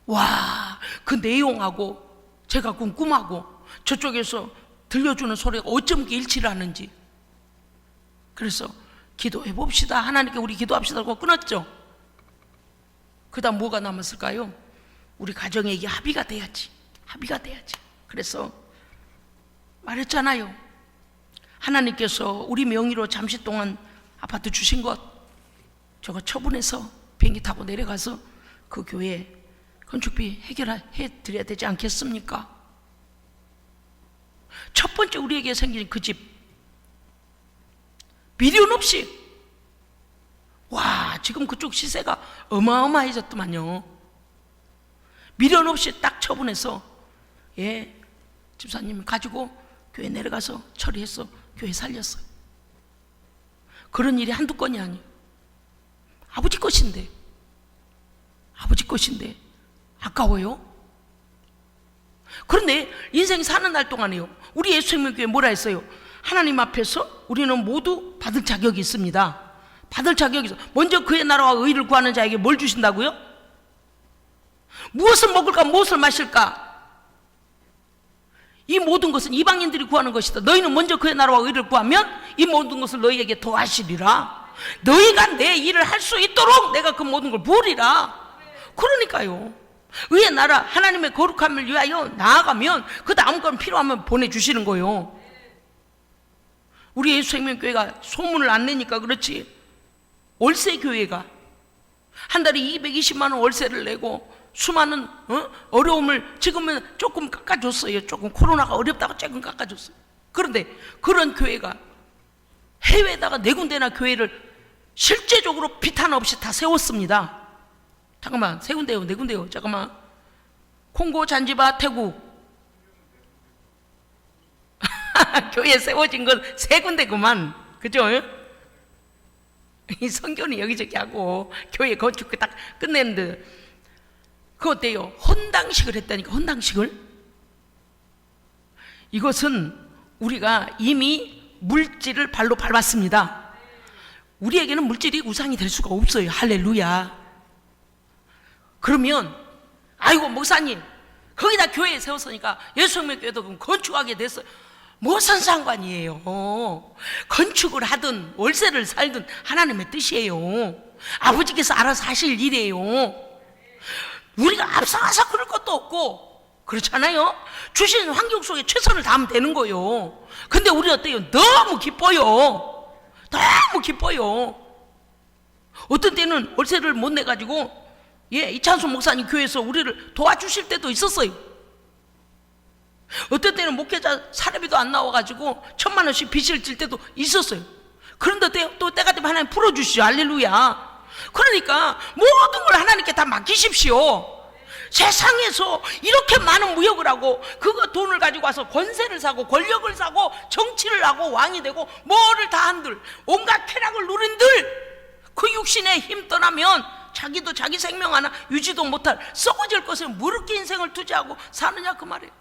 와, 그 내용하고 제가 꾼 꿈하고 저쪽에서 들려주는 소리가 어쩜 일치를 하는지. 그래서 기도해 봅시다. 하나님께 우리 기도합시다 하고 끊었죠. 그 다음 뭐가 남았을까요? 우리 가정에 이게 합의가 돼야지. 그래서 말했잖아요. 하나님께서 우리 명의로 잠시 동안 아파트 주신 것 저거 처분해서 비행기 타고 내려가서 그 교회 건축비 해결해 드려야 되지 않겠습니까? 첫 번째 우리에게 생긴 그 집 미련 없이, 와, 지금 그쪽 시세가 어마어마해졌더만요. 미련 없이 딱 처분해서 집사님 가지고 교회 내려가서 처리해서 교회 살렸어요. 그런 일이 한두 건이 아니에요. 아버지 것인데 아까워요. 그런데 인생 사는 날 동안에요, 우리 예수생명교회 뭐라 했어요? 하나님 앞에서 우리는 모두 받을 자격이 있습니다. 받을 자격이 있어. 먼저 그의 나라와 의를 구하는 자에게 뭘 주신다고요? 무엇을 먹을까 무엇을 마실까? 이 모든 것은 이방인들이 구하는 것이다. 너희는 먼저 그의 나라와 의를 구하면 이 모든 것을 너희에게 더하시리라. 너희가 내 일을 할 수 있도록 내가 그 모든 걸 부으리라. 그러니까요, 의의 나라 하나님의 거룩함을 위하여 나아가면 그 다음 건 필요하면 보내주시는 거예요. 우리 예수생명교회가 소문을 안 내니까 그렇지, 월세 교회가 한 달에 220만 원 월세를 내고 수많은 어려움을 지금은 조금 깎아줬어요. 조금 코로나가 어렵다고 조금 깎아줬어요. 그런데 그런 교회가 해외에다가 4군데나 교회를 실제적으로 비탄 없이 다 세웠습니다. 잠깐만, 3군데요, 4군데요. 잠깐만, 콩고, 잔지바, 태국. 교회 세워진 건 3군데구만. 그죠? 이 선교는 여기저기 하고 교회 건축 딱 끝냈는데 그거 어때요? 헌당식을 했다니까. 헌당식을. 이것은 우리가 이미 물질을 발로 밟았습니다. 우리에게는 물질이 우상이 될 수가 없어요. 할렐루야. 그러면 아이고 목사님 거기다 교회에 세웠으니까 예수생명교회도 그럼 건축하게 됐어요. 무슨 상관이에요? 건축을 하든 월세를 살든 하나님의 뜻이에요. 아버지께서 알아서 하실 일이에요. 우리가 앞서가서 그럴 것도 없고, 그렇잖아요? 주신 환경 속에 최선을 다하면 되는 거예요. 근데 우리 어때요? 너무 기뻐요. 어떤 때는 월세를 못 내가지고 이찬수 목사님 교회에서 우리를 도와주실 때도 있었어요. 어떤 때는 목회자 사례비도 안 나와가지고 1,000만 원씩 빚을 질 때도 있었어요. 그런데 또 때가 되면 하나님 풀어주시죠. 할렐루야. 그러니까 모든 걸 하나님께 다 맡기십시오. 세상에서 이렇게 많은 무역을 하고 그거 돈을 가지고 와서 권세를 사고 권력을 사고 정치를 하고 왕이 되고 뭐를 다 한들 온갖 쾌락을 누린들 그 육신의 힘 떠나면 자기도 자기 생명 하나 유지도 못할 썩어질 것에 무릇게 인생을 투자하고 사느냐 그 말이에요.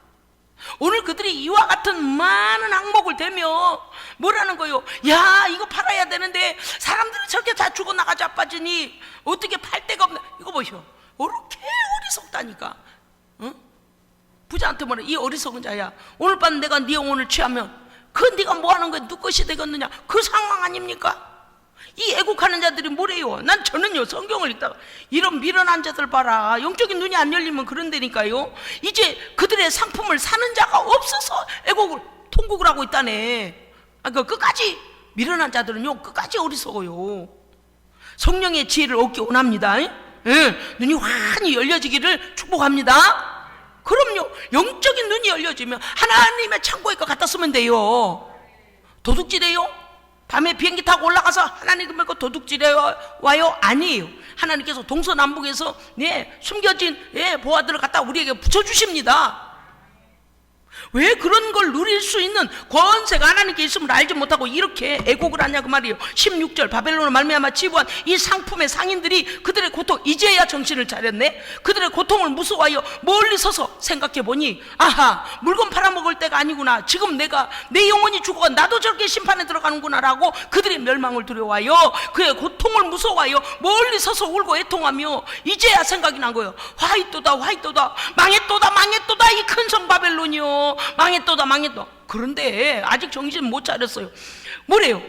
오늘 그들이 이와 같은 많은 항목을 대며 뭐라는 거요? 야, 이거 팔아야 되는데 사람들이 저렇게 다 죽어나가 자빠지니 어떻게 팔 데가 없나? 이거 보시오. 이렇게 어리석다니까. 응? 부자한테 뭐래? 이 어리석은 자야, 오늘 밤 내가 네 영혼을 취하면 그 네가 뭐 하는 거야? 누 것이 되겠느냐? 그 상황 아닙니까? 이 애국하는 자들이 뭐래요? 저는요, 성경을 읽다가 이런 미련한 자들 봐라, 영적인 눈이 안 열리면 그런다니까요. 이제 그들의 상품을 사는 자가 없어서 애국을 통곡을 하고 있다네. 끝까지 미련한 자들은요, 끝까지 어리석어요. 성령의 지혜를 얻기 원합니다. 눈이 환히 열려지기를 축복합니다. 그럼요, 영적인 눈이 열려지면 하나님의 창고에 거 갖다 쓰면 돼요. 도둑질해요? 밤에 비행기 타고 올라가서 하나님의 거 도둑질해 와요? 아니에요. 하나님께서 동서남북에서 숨겨진 보화들을 갖다 우리에게 붙여주십니다. 왜 그런 걸 누릴 수 있는 권세가 하나님께 있음을 알지 못하고 이렇게 애곡을 하냐 그 말이에요. 16절, 바벨론을 말미암아 치부한 이 상품의 상인들이 그들의 고통, 이제야 정신을 차렸네. 그들의 고통을 무서워하여 멀리 서서 생각해보니, 아하, 물건 팔아먹을 때가 아니구나. 지금 내 영혼이 죽어가 나도 저렇게 심판에 들어가는구나 라고 그들의 멸망을 두려워하여 그의 고통을 무서워하여 멀리 서서 울고 애통하며 이제야 생각이 난 거예요. 화이또다, 화이또다, 망했도다, 망했도다, 이 큰 성 바벨론이요, 망했도다, 망했다. 그런데 아직 정신 못 차렸어요. 뭐래요?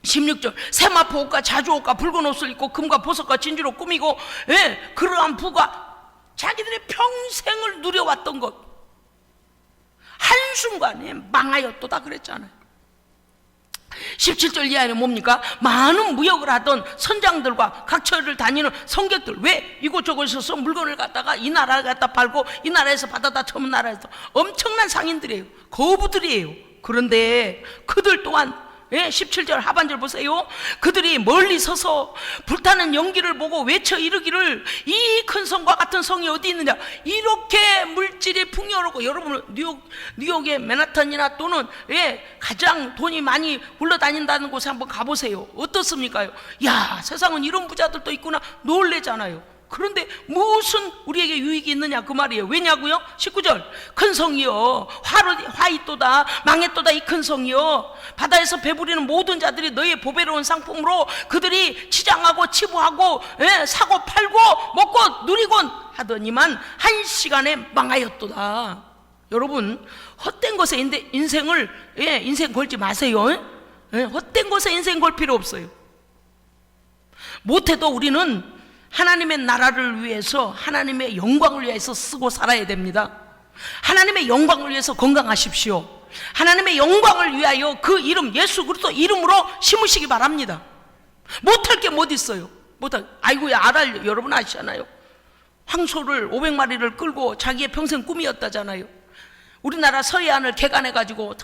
16절, 세마포 옷과 자주옷과 붉은 옷을 입고 금과 보석과 진주로 꾸미고, 그러한 부가 자기들의 평생을 누려왔던 것 한순간에 망하였도다 그랬잖아요. 17절 이하에는 뭡니까? 많은 무역을 하던 선장들과 각처를 다니는 성객들, 왜 이곳저곳에서 물건을 갖다가 이 나라를 갖다 팔고 이 나라에서 받아다 저문 나라에서, 엄청난 상인들이에요. 거부들이에요. 그런데 그들 또한 17절 하반절 보세요. 그들이 멀리 서서 불타는 연기를 보고 외쳐 이르기를, 이 큰 성과 같은 성이 어디 있느냐. 이렇게 물질이 풍요롭고, 여러분 뉴욕의 맨하탄이나 또는 가장 돈이 많이 굴러다닌다는 곳에 한번 가보세요. 어떻습니까? 야, 세상은 이런 부자들도 있구나 놀래잖아요. 그런데 무슨 우리에게 유익이 있느냐 그 말이에요. 왜냐고요? 19절, 큰 성이여 화이또다, 망했도다, 이 큰 성이여, 바다에서 배부리는 모든 자들이 너의 보배로운 상품으로 그들이 치장하고 치부하고 사고 팔고 먹고 누리곤 하더니만 한 시간에 망하였도다. 여러분, 헛된 것에 인생 걸지 마세요. 헛된 것에 인생 걸 필요 없어요. 못해도 우리는 하나님의 나라를 위해서, 하나님의 영광을 위해서 쓰고 살아야 됩니다. 하나님의 영광을 위해서 건강하십시오. 하나님의 영광을 위하여 그 이름, 예수 그리스도 이름으로 심으시기 바랍니다. 못할 게 못 있어요. 아이고야, 여러분 아시잖아요. 황소를 500마리를 끌고 자기의 평생 꿈이었다잖아요. 우리나라 서해안을 개간해가지고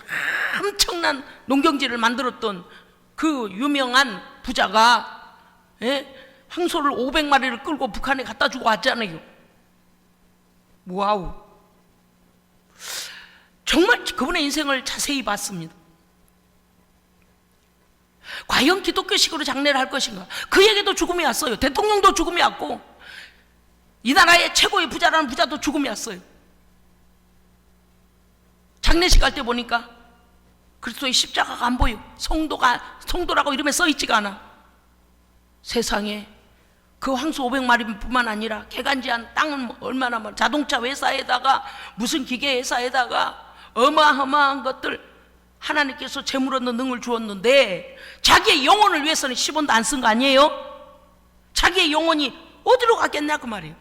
엄청난 농경지를 만들었던 그 유명한 부자가 황소를 500마리를 끌고 북한에 갖다 주고 왔잖아요. 와우. 정말 그분의 인생을 자세히 봤습니다. 과연 기독교식으로 장례를 할 것인가? 그에게도 죽음이 왔어요. 대통령도 죽음이 왔고, 이 나라의 최고의 부자라는 부자도 죽음이 왔어요. 장례식 할 때 보니까 그리스도의 십자가가 안 보여. 성도라고 이름에 써있지가 않아. 세상에 그 황소 500마리뿐만 아니라 개간지한 땅은 얼마나 많아. 자동차 회사에다가 무슨 기계 회사에다가 어마어마한 것들 하나님께서 재물 얻는 능을 주었는데 자기의 영혼을 위해서는 10원도 안 쓴 거 아니에요? 자기의 영혼이 어디로 갔겠냐 그 말이에요.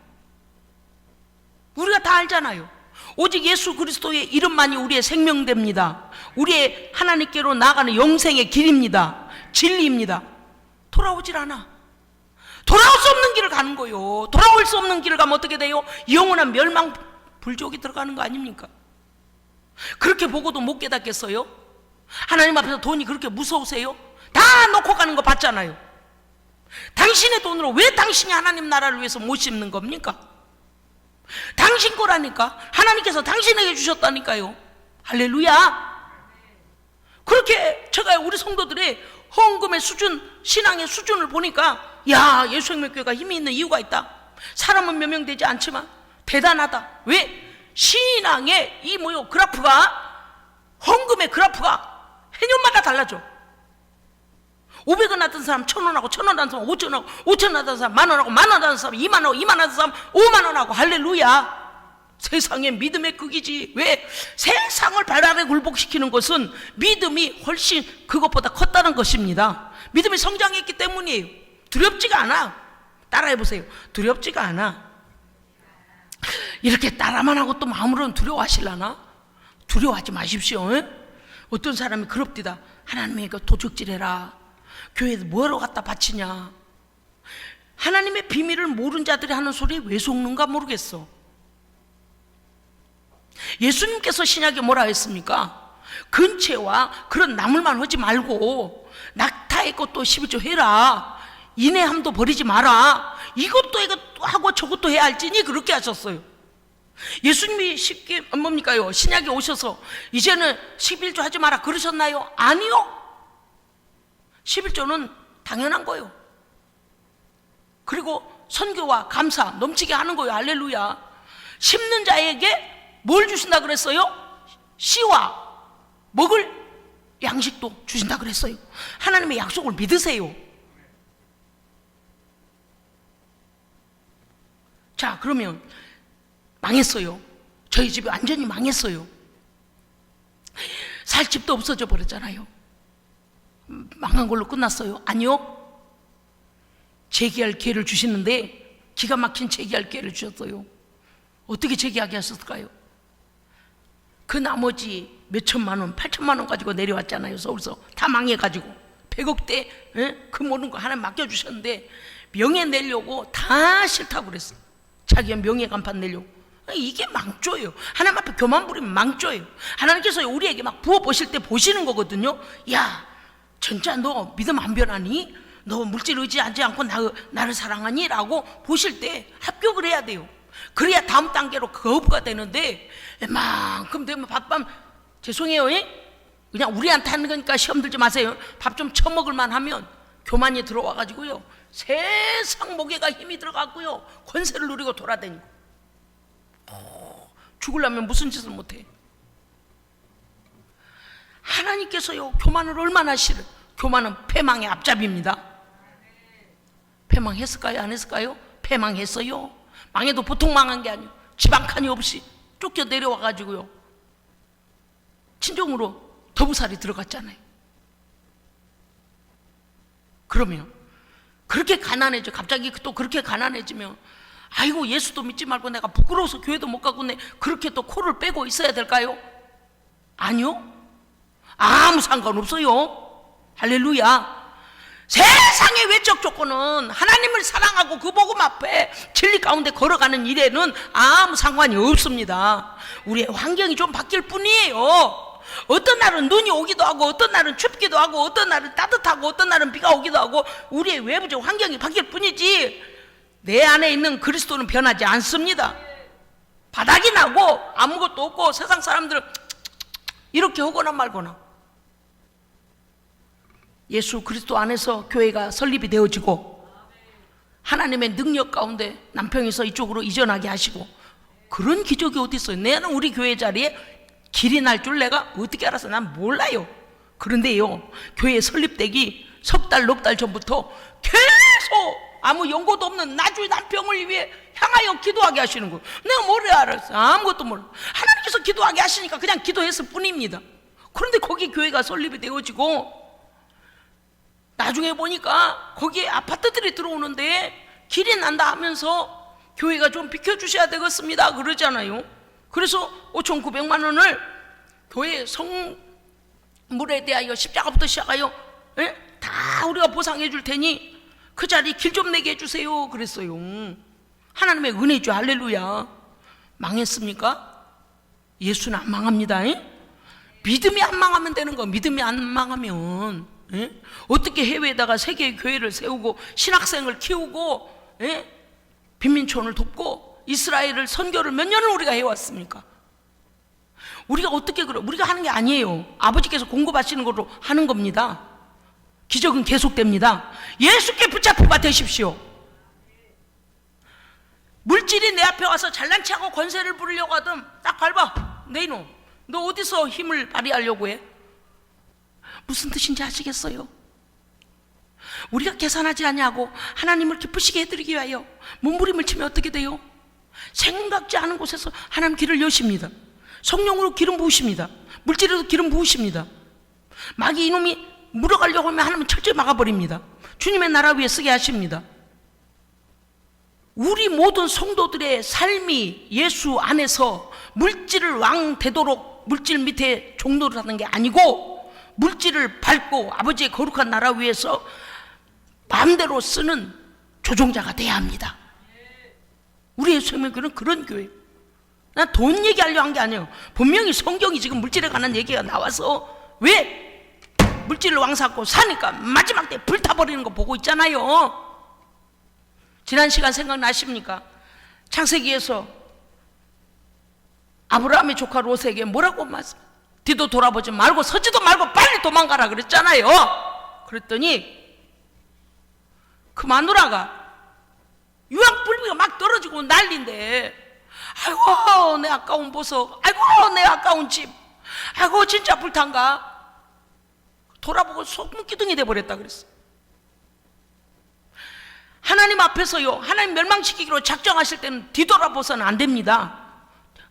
우리가 다 알잖아요. 오직 예수 그리스도의 이름만이 우리의 생명됩니다. 우리의 하나님께로 나아가는 영생의 길입니다. 진리입니다. 돌아오질 않아. 돌아올 수 없는 길을 가는 거예요. 돌아올 수 없는 길을 가면 어떻게 돼요? 영원한 멸망 불족이 들어가는 거 아닙니까? 그렇게 보고도 못 깨닫겠어요? 하나님 앞에서 돈이 그렇게 무서우세요? 다 놓고 가는 거 봤잖아요. 당신의 돈으로 왜 당신이 하나님 나라를 위해서 못 심는 겁니까? 당신 거라니까. 하나님께서 당신에게 주셨다니까요. 할렐루야. 그렇게 제가 우리 성도들의 헌금의 수준, 신앙의 수준을 보니까, 야, 예수생명교회가 힘이 있는 이유가 있다. 사람은 몇 명 되지 않지만 대단하다. 왜? 신앙의 이 그래프가, 헌금의 그래프가 해년마다 달라져. 500원 하던 사람 1000원하고, 1000원 하던 사람 5,000원하고, 5,000원 하던 사람 만원하고, 만원 하던 사람 2만원, 2만원 하던 사람 5만원하고. 할렐루야. 세상의 믿음의 극이지. 왜? 세상을 발 아래 굴복시키는 것은 믿음이 훨씬 그것보다 컸다는 것입니다. 믿음이 성장했기 때문이에요. 두렵지가 않아. 따라해보세요. 두렵지가 않아. 이렇게 따라만 하고 또 마음으로는 두려워하실라나? 두려워하지 마십시오. 에? 어떤 사람이 그럽디다. 하나님의 그 도적질해라. 교회에 뭐하러 갖다 바치냐. 하나님의 비밀을 모르는 자들이 하는 소리에 왜 속는가 모르겠어. 예수님께서 신약에 뭐라 했습니까? 근체와 그런 나물만 하지 말고 낙타의 것도 11조 해라. 인내함도 버리지 마라. 이것도 하고 저것도 해야 할지니 그렇게 하셨어요. 예수님이 쉽게 뭡니까요? 신약에 오셔서 이제는 11조 하지 마라 그러셨나요? 아니요. 11조는 당연한 거예요. 그리고 선교와 감사 넘치게 하는 거예요. 할렐루야. 심는 자에게 뭘 주신다 그랬어요? 씨와 먹을 양식도 주신다 그랬어요. 하나님의 약속을 믿으세요. 자, 그러면 망했어요. 저희 집이 완전히 망했어요. 살 집도 없어져 버렸잖아요. 망한 걸로 끝났어요? 아니요. 재기할 기회를 주시는데 기가 막힌 재기할 기회를 주셨어요. 어떻게 재기하게 하셨을까요? 그 나머지 몇 천만 원, 8천만 원 가지고 내려왔잖아요. 서울서 다 망해가지고 100억대 그 모든 거 하나님 맡겨주셨는데 명예 내려고 다 싫다고 그랬어. 자기가 명예 간판 내려고. 이게 망조예요. 하나님 앞에 교만 부리면 망조예요. 하나님께서 우리에게 막 부어보실 때 보시는 거거든요. 야, 진짜 너 믿음 안 변하니? 너 물질 의지하지 않고 나를 사랑하니? 라고 보실 때 합격을 해야 돼요. 그래야 다음 단계로 거부가 되는데 이만큼 되면 밥밤 죄송해요. 그냥 우리한테 하는 거니까 시험 들지 마세요. 밥 좀 처먹을만 하면 교만이 들어와 가지고요 세상 목에가 힘이 들어가고요 권세를 누리고 돌아다니고 죽으려면 무슨 짓을 못해. 하나님께서요 교만을 얼마나 싫어. 교만은 패망의 앞잡이입니다. 패망했을까요? 안 했을까요? 패망했어요. 망해도 보통 망한 게 아니에요. 집 한 칸이 없이 쫓겨 내려와 가지고요 친정으로 더부살이 들어갔잖아요. 그러면 그렇게 가난해져. 갑자기 또 그렇게 가난해지면 아이고 예수도 믿지 말고 내가 부끄러워서 교회도 못 가고 그렇게 또 코를 빼고 있어야 될까요? 아니요. 아무 상관없어요. 할렐루야. 세상의 외적 조건은 하나님을 사랑하고 그 복음 앞에 진리 가운데 걸어가는 일에는 아무 상관이 없습니다. 우리의 환경이 좀 바뀔 뿐이에요. 어떤 날은 눈이 오기도 하고 어떤 날은 춥기도 하고 어떤 날은 따뜻하고 어떤 날은 비가 오기도 하고 우리의 외부적 환경이 바뀔 뿐이지 내 안에 있는 그리스도는 변하지 않습니다. 바닥이 나고 아무것도 없고 세상 사람들은 이렇게 하거나 말거나. 예수 그리스도 안에서 교회가 설립이 되어지고 하나님의 능력 가운데 남편에서 이쪽으로 이전하게 하시고 그런 기적이 어디 있어요? 내는 우리 교회 자리에 길이 날 줄 내가 어떻게 알아서 난 몰라요. 그런데요 교회 설립되기 석 달, 넉 달 전부터 계속 아무 연고도 없는 나주의 남편을 위해 향하여 기도하게 하시는 거예요. 내가 뭘 알았어? 아무것도 몰라. 하나님께서 기도하게 하시니까 그냥 기도했을 뿐입니다. 그런데 거기 교회가 설립이 되어지고 나중에 보니까 거기에 아파트들이 들어오는데 길이 난다 하면서 교회가 좀 비켜주셔야 되겠습니다 그러잖아요. 그래서 5,900만 원을 교회 성물에 대하여 십자가부터 시작하여 다 우리가 보상해 줄 테니 그 자리 길 좀 내게 해주세요 그랬어요. 하나님의 은혜죠. 할렐루야. 망했습니까? 예수는 안 망합니다. 믿음이 안 망하면 되는 거. 믿음이 안 망하면 어떻게 해외에다가 세계의 교회를 세우고 신학생을 키우고 빈민촌을 돕고 이스라엘을 선교를 몇 년을 우리가 해왔습니까? 우리가 어떻게 그래? 우리가 하는 게 아니에요. 아버지께서 공급하시는 걸로 하는 겁니다. 기적은 계속됩니다. 예수께 붙잡혀가 되십시오. 물질이 내 앞에 와서 잘난 체하고 권세를 부리려고 하든 딱 밟아. 내 이놈 너 어디서 힘을 발휘하려고 해? 무슨 뜻인지 아시겠어요? 우리가 계산하지 않냐고 하나님을 기쁘시게 해드리기 위하여 몸부림을 치면 어떻게 돼요? 생각지 않은 곳에서 하나님 길을 여십니다. 성령으로 기름 부으십니다. 물질에도 기름 부으십니다. 마귀 이놈이 물어가려고 하면 하나님은 철저히 막아버립니다. 주님의 나라 위에 쓰게 하십니다. 우리 모든 성도들의 삶이 예수 안에서 물질을 왕 되도록 물질 밑에 종노를 하는 게 아니고 물질을 밟고 아버지의 거룩한 나라 위에서 마음대로 쓰는 조종자가 돼야 합니다. 우리의 소명교회는 그런 교회예요. 난 돈 얘기하려고 한 게 아니에요. 분명히 성경이 지금 물질에 관한 얘기가 나와서 왜 물질을 왕삼고 사니까 마지막 때 불타버리는 거 보고 있잖아요. 지난 시간 생각나십니까? 창세기에서 아브라함의 조카 롯에게 뭐라고 말씀? 뒤도 돌아보지 말고 서지도 말고 빨리 도망가라 그랬잖아요. 그랬더니 그 마누라가 유황불비가 막 떨어지고 난리인데, 아이고 내 아까운 보석, 아이고 내 아까운 집, 아이고 진짜 불탄가, 돌아보고 속문기둥이 돼버렸다 그랬어. 하나님 앞에서요, 하나님 멸망시키기로 작정하실 때는 뒤돌아보서는 안 됩니다.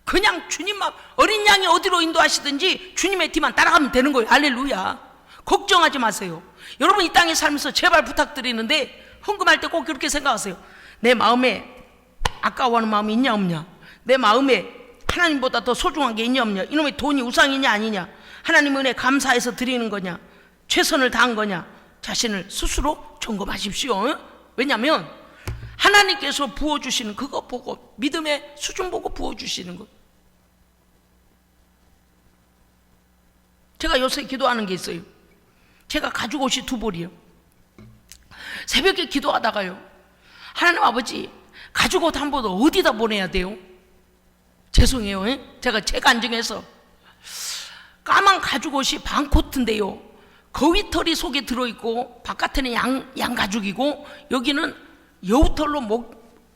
그냥 주님만, 어린 양이 어디로 인도하시든지 주님의 뒤만 따라가면 되는 거예요. 할렐루야. 걱정하지 마세요. 여러분 이 땅에 살면서 제발 부탁드리는데 헌금할 때 꼭 그렇게 생각하세요. 내 마음에 아까워하는 마음이 있냐 없냐, 내 마음에 하나님보다 더 소중한 게 있냐 없냐, 이놈의 돈이 우상이냐 아니냐, 하나님 은혜 감사해서 드리는 거냐, 최선을 다한 거냐, 자신을 스스로 점검하십시오. 왜냐하면 하나님께서 부어주시는 그거 보고, 믿음의 수준 보고 부어주시는 거. 제가 요새 기도하는 게 있어요. 제가 가지고 옷이 2벌이에요. 새벽에 기도하다가요, 하나님 아버지 가지고 옷 한 벌 어디다 보내야 돼요? 죄송해요. 제가 안정해서 까만 가죽 옷이 반코트인데요, 거위털이 속에 들어있고 바깥에는 양 가죽이고 여기는 여우털로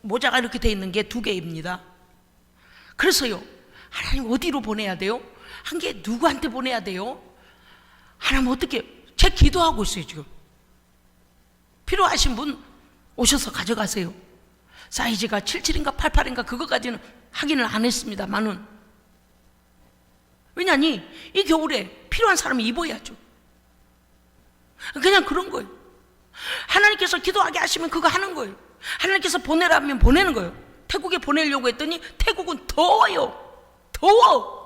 모자가 이렇게 돼 있는 게 2개입니다. 그래서요, 하나님 어디로 보내야 돼요? 한 개 누구한테 보내야 돼요? 하나님 어떻게, 제 기도하고 있어요 지금. 필요하신 분 오셔서 가져가세요. 사이즈가 77인가 88인가 그거까지는 확인을 안 했습니다만은, 왜냐니 이 겨울에 필요한 사람이 입어야죠. 그냥 그런 거예요. 하나님께서 기도하게 하시면 그거 하는 거예요. 하나님께서 보내라면 보내는 거예요. 태국에 보내려고 했더니 태국은 더워요. 더워.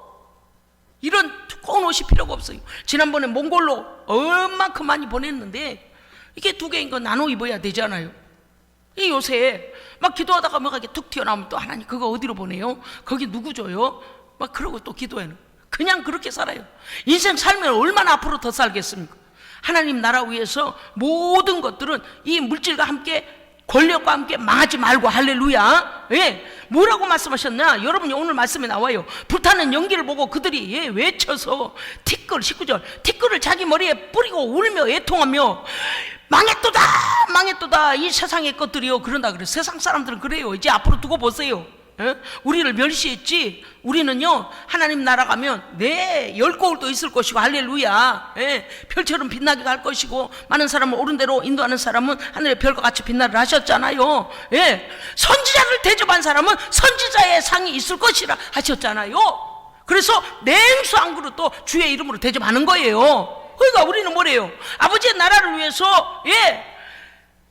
이런 두꺼운 옷이 필요가 없어요. 지난번에 몽골로 얼만큼 많이 보냈는데 이게 2개인 거 나눠 입어야 되잖아요. 이 요새 막 기도하다가 뭐가 이렇게 툭 튀어나오면 또 하나님 그거 어디로 보내요? 거기 누구 줘요? 막 그러고 또 기도해요. 그냥 그렇게 살아요. 인생 살면 얼마나 앞으로 더 살겠습니까? 하나님 나라 위해서 모든 것들은 이 물질과 함께, 권력과 함께 망하지 말고, 할렐루야. 예, 뭐라고 말씀하셨나? 여러분이 오늘 말씀에 나와요. 불타는 연기를 보고 그들이 외쳐서 티끌, 19절, 티끌을 자기 머리에 뿌리고 울며 애통하며 망했도다 망했도다 이 세상의 것들이요 그런다 그래요. 세상 사람들은 그래요. 이제 앞으로 두고 보세요. 예? 우리를 멸시했지, 우리는요 하나님 나라 가면 네 열거울도 있을 것이고, 할렐루야. 예? 별처럼 빛나게 갈 것이고, 많은 사람을 옳은 대로 인도하는 사람은 하늘의 별과 같이 빛나를 하셨잖아요. 예? 선지자를 대접한 사람은 선지자의 상이 있을 것이라 하셨잖아요. 그래서 냉수 한 그릇도 주의 이름으로 대접하는 거예요. 그러니까 우리는 뭐래요? 아버지의 나라를 위해서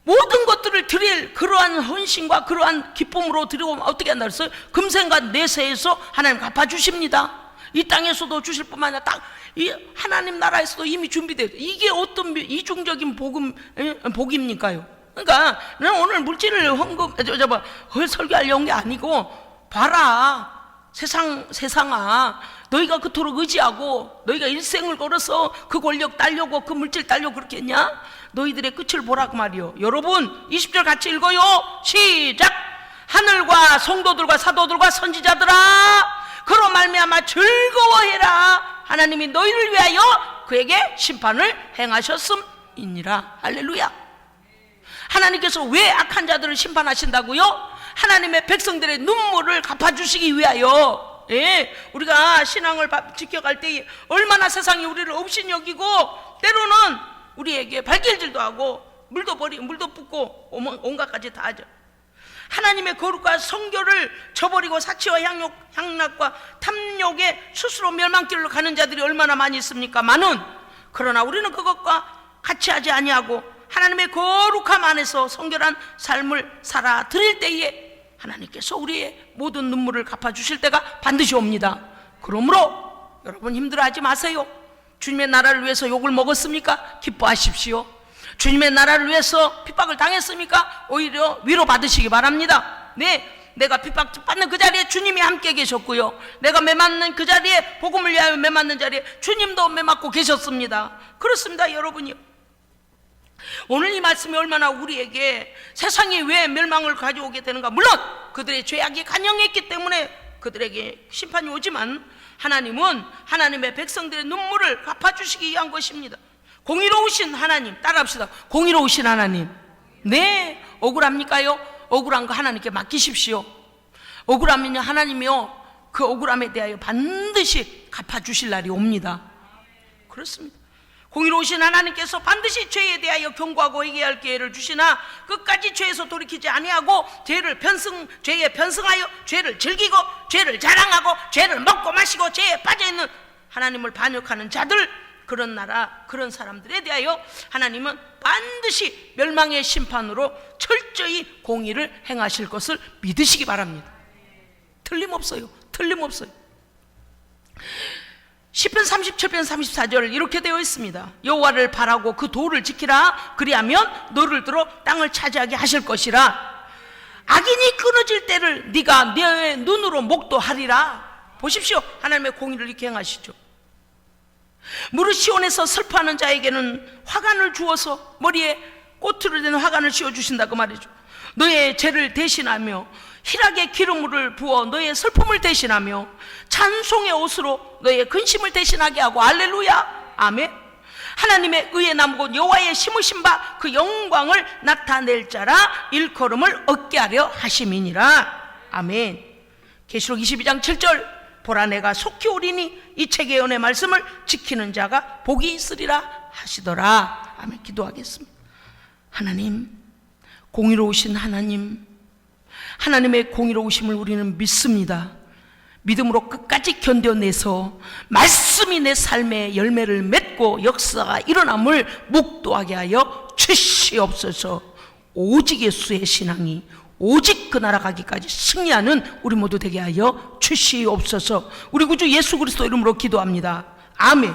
모든 것들을 드릴 그러한 헌신과 그러한 기쁨으로 드리고 어떻게 한다 그랬어요? 금생과 내세에서 하나님 갚아주십니다. 이 땅에서도 주실 뿐만 아니라 딱 이 하나님 나라에서도 이미 준비되어 있어요. 이게 어떤 이중적인 복입니까요? 그러니까 나는 오늘 물질을 설교하려고 온 게 아니고, 봐라 세상아, 너희가 그토록 의지하고 너희가 일생을 걸어서 그 권력 따려고 그 물질 따려고 그렇게 했냐? 너희들의 끝을 보라고 말이요. 여러분 20절 같이 읽어요. 시작. 하늘과 성도들과 사도들과 선지자들아, 그로 말미암아 즐거워해라. 하나님이 너희를 위하여 그에게 심판을 행하셨음이니라. 할렐루야. 하나님께서 왜 악한 자들을 심판하신다고요? 하나님의 백성들의 눈물을 갚아주시기 위하여. 예, 우리가 신앙을 지켜갈 때 얼마나 세상이 우리를 없인 여기고, 때로는 우리에게 발길질도 하고 물도 붓고 온갖 가지 다 하죠. 하나님의 거룩과 성교를 저버리고 사치와 향락과 탐욕에 스스로 멸망길로 가는 자들이 얼마나 많이 있습니까? 많은. 그러나 우리는 그것과 같이 하지 아니하고 하나님의 거룩함 안에서 성결한 삶을 살아 드릴 때에 하나님께서 우리의 모든 눈물을 갚아주실 때가 반드시 옵니다. 그러므로 여러분 힘들어하지 마세요. 주님의 나라를 위해서 욕을 먹었습니까? 기뻐하십시오. 주님의 나라를 위해서 핍박을 당했습니까? 오히려 위로받으시기 바랍니다. 네, 내가 핍박받는 그 자리에 주님이 함께 계셨고요, 내가 매맞는 그 자리에, 복음을 위하여 매맞는 자리에 주님도 매맞고 계셨습니다. 그렇습니다, 여러분이요. 오늘 이 말씀이 얼마나 우리에게 세상이 왜 멸망을 가져오게 되는가. 물론 그들의 죄악이 간영했기 때문에 그들에게 심판이 오지만 하나님은 하나님의 백성들의 눈물을 갚아주시기 위한 것입니다. 공의로우신 하나님, 따라합시다. 공의로우신 하나님. 네, 억울합니까요? 억울한 거 하나님께 맡기십시오. 억울하면요, 하나님이요, 그 억울함에 대하여 반드시 갚아주실 날이 옵니다. 그렇습니다. 공의로우신 하나님께서 반드시 죄에 대하여 경고하고 회개할 기회를 주시나 끝까지 죄에서 돌이키지 아니하고 죄에 편승하여 죄를 즐기고 죄를 자랑하고 죄를 먹고 마시고 죄에 빠져있는 하나님을 반역하는 자들, 그런 나라, 그런 사람들에 대하여 하나님은 반드시 멸망의 심판으로 철저히 공의를 행하실 것을 믿으시기 바랍니다. 틀림없어요. 틀림없어요. 시편 37편 34절 이렇게 되어 있습니다. 여호와를 바라고 그 도를 지키라. 그리하면 너를 들어 땅을 차지하게 하실 것이라. 악인이 끊어질 때를 네가 내 눈으로 목도하리라. 보십시오, 하나님의 공의를 이렇게 행하시죠. 무릇 시온에서 슬퍼하는 자에게는 화관을 주어서 머리에 꼬투리 된 화관을 씌워주신다, 그 말이죠. 너의 죄를 대신하며 희락의 기름을 부어 너의 슬픔을 대신하며 찬송의 옷으로 너의 근심을 대신하게 하고. 할렐루야, 아멘. 하나님의 의의 나무고 여호와의 심으신 바 그 영광을 나타낼 자라 일컬음을 얻게 하려 하심이니라. 아멘. 계시록 22장 7절 보라, 내가 속히 오리니 이 책의 예언의 말씀을 지키는 자가 복이 있으리라 하시더라. 아멘. 기도하겠습니다. 하나님, 공의로우신 하나님, 하나님의 공의로우심을 우리는 믿습니다. 믿음으로 끝까지 견뎌내서 말씀이 내 삶에 열매를 맺고 역사가 일어남을 묵도하게 하여 주시옵소서. 오직 예수의 신앙이 오직 그 나라 가기까지 승리하는 우리 모두 되게 하여 주시옵소서. 우리 구주 예수 그리스도 이름으로 기도합니다. 아멘.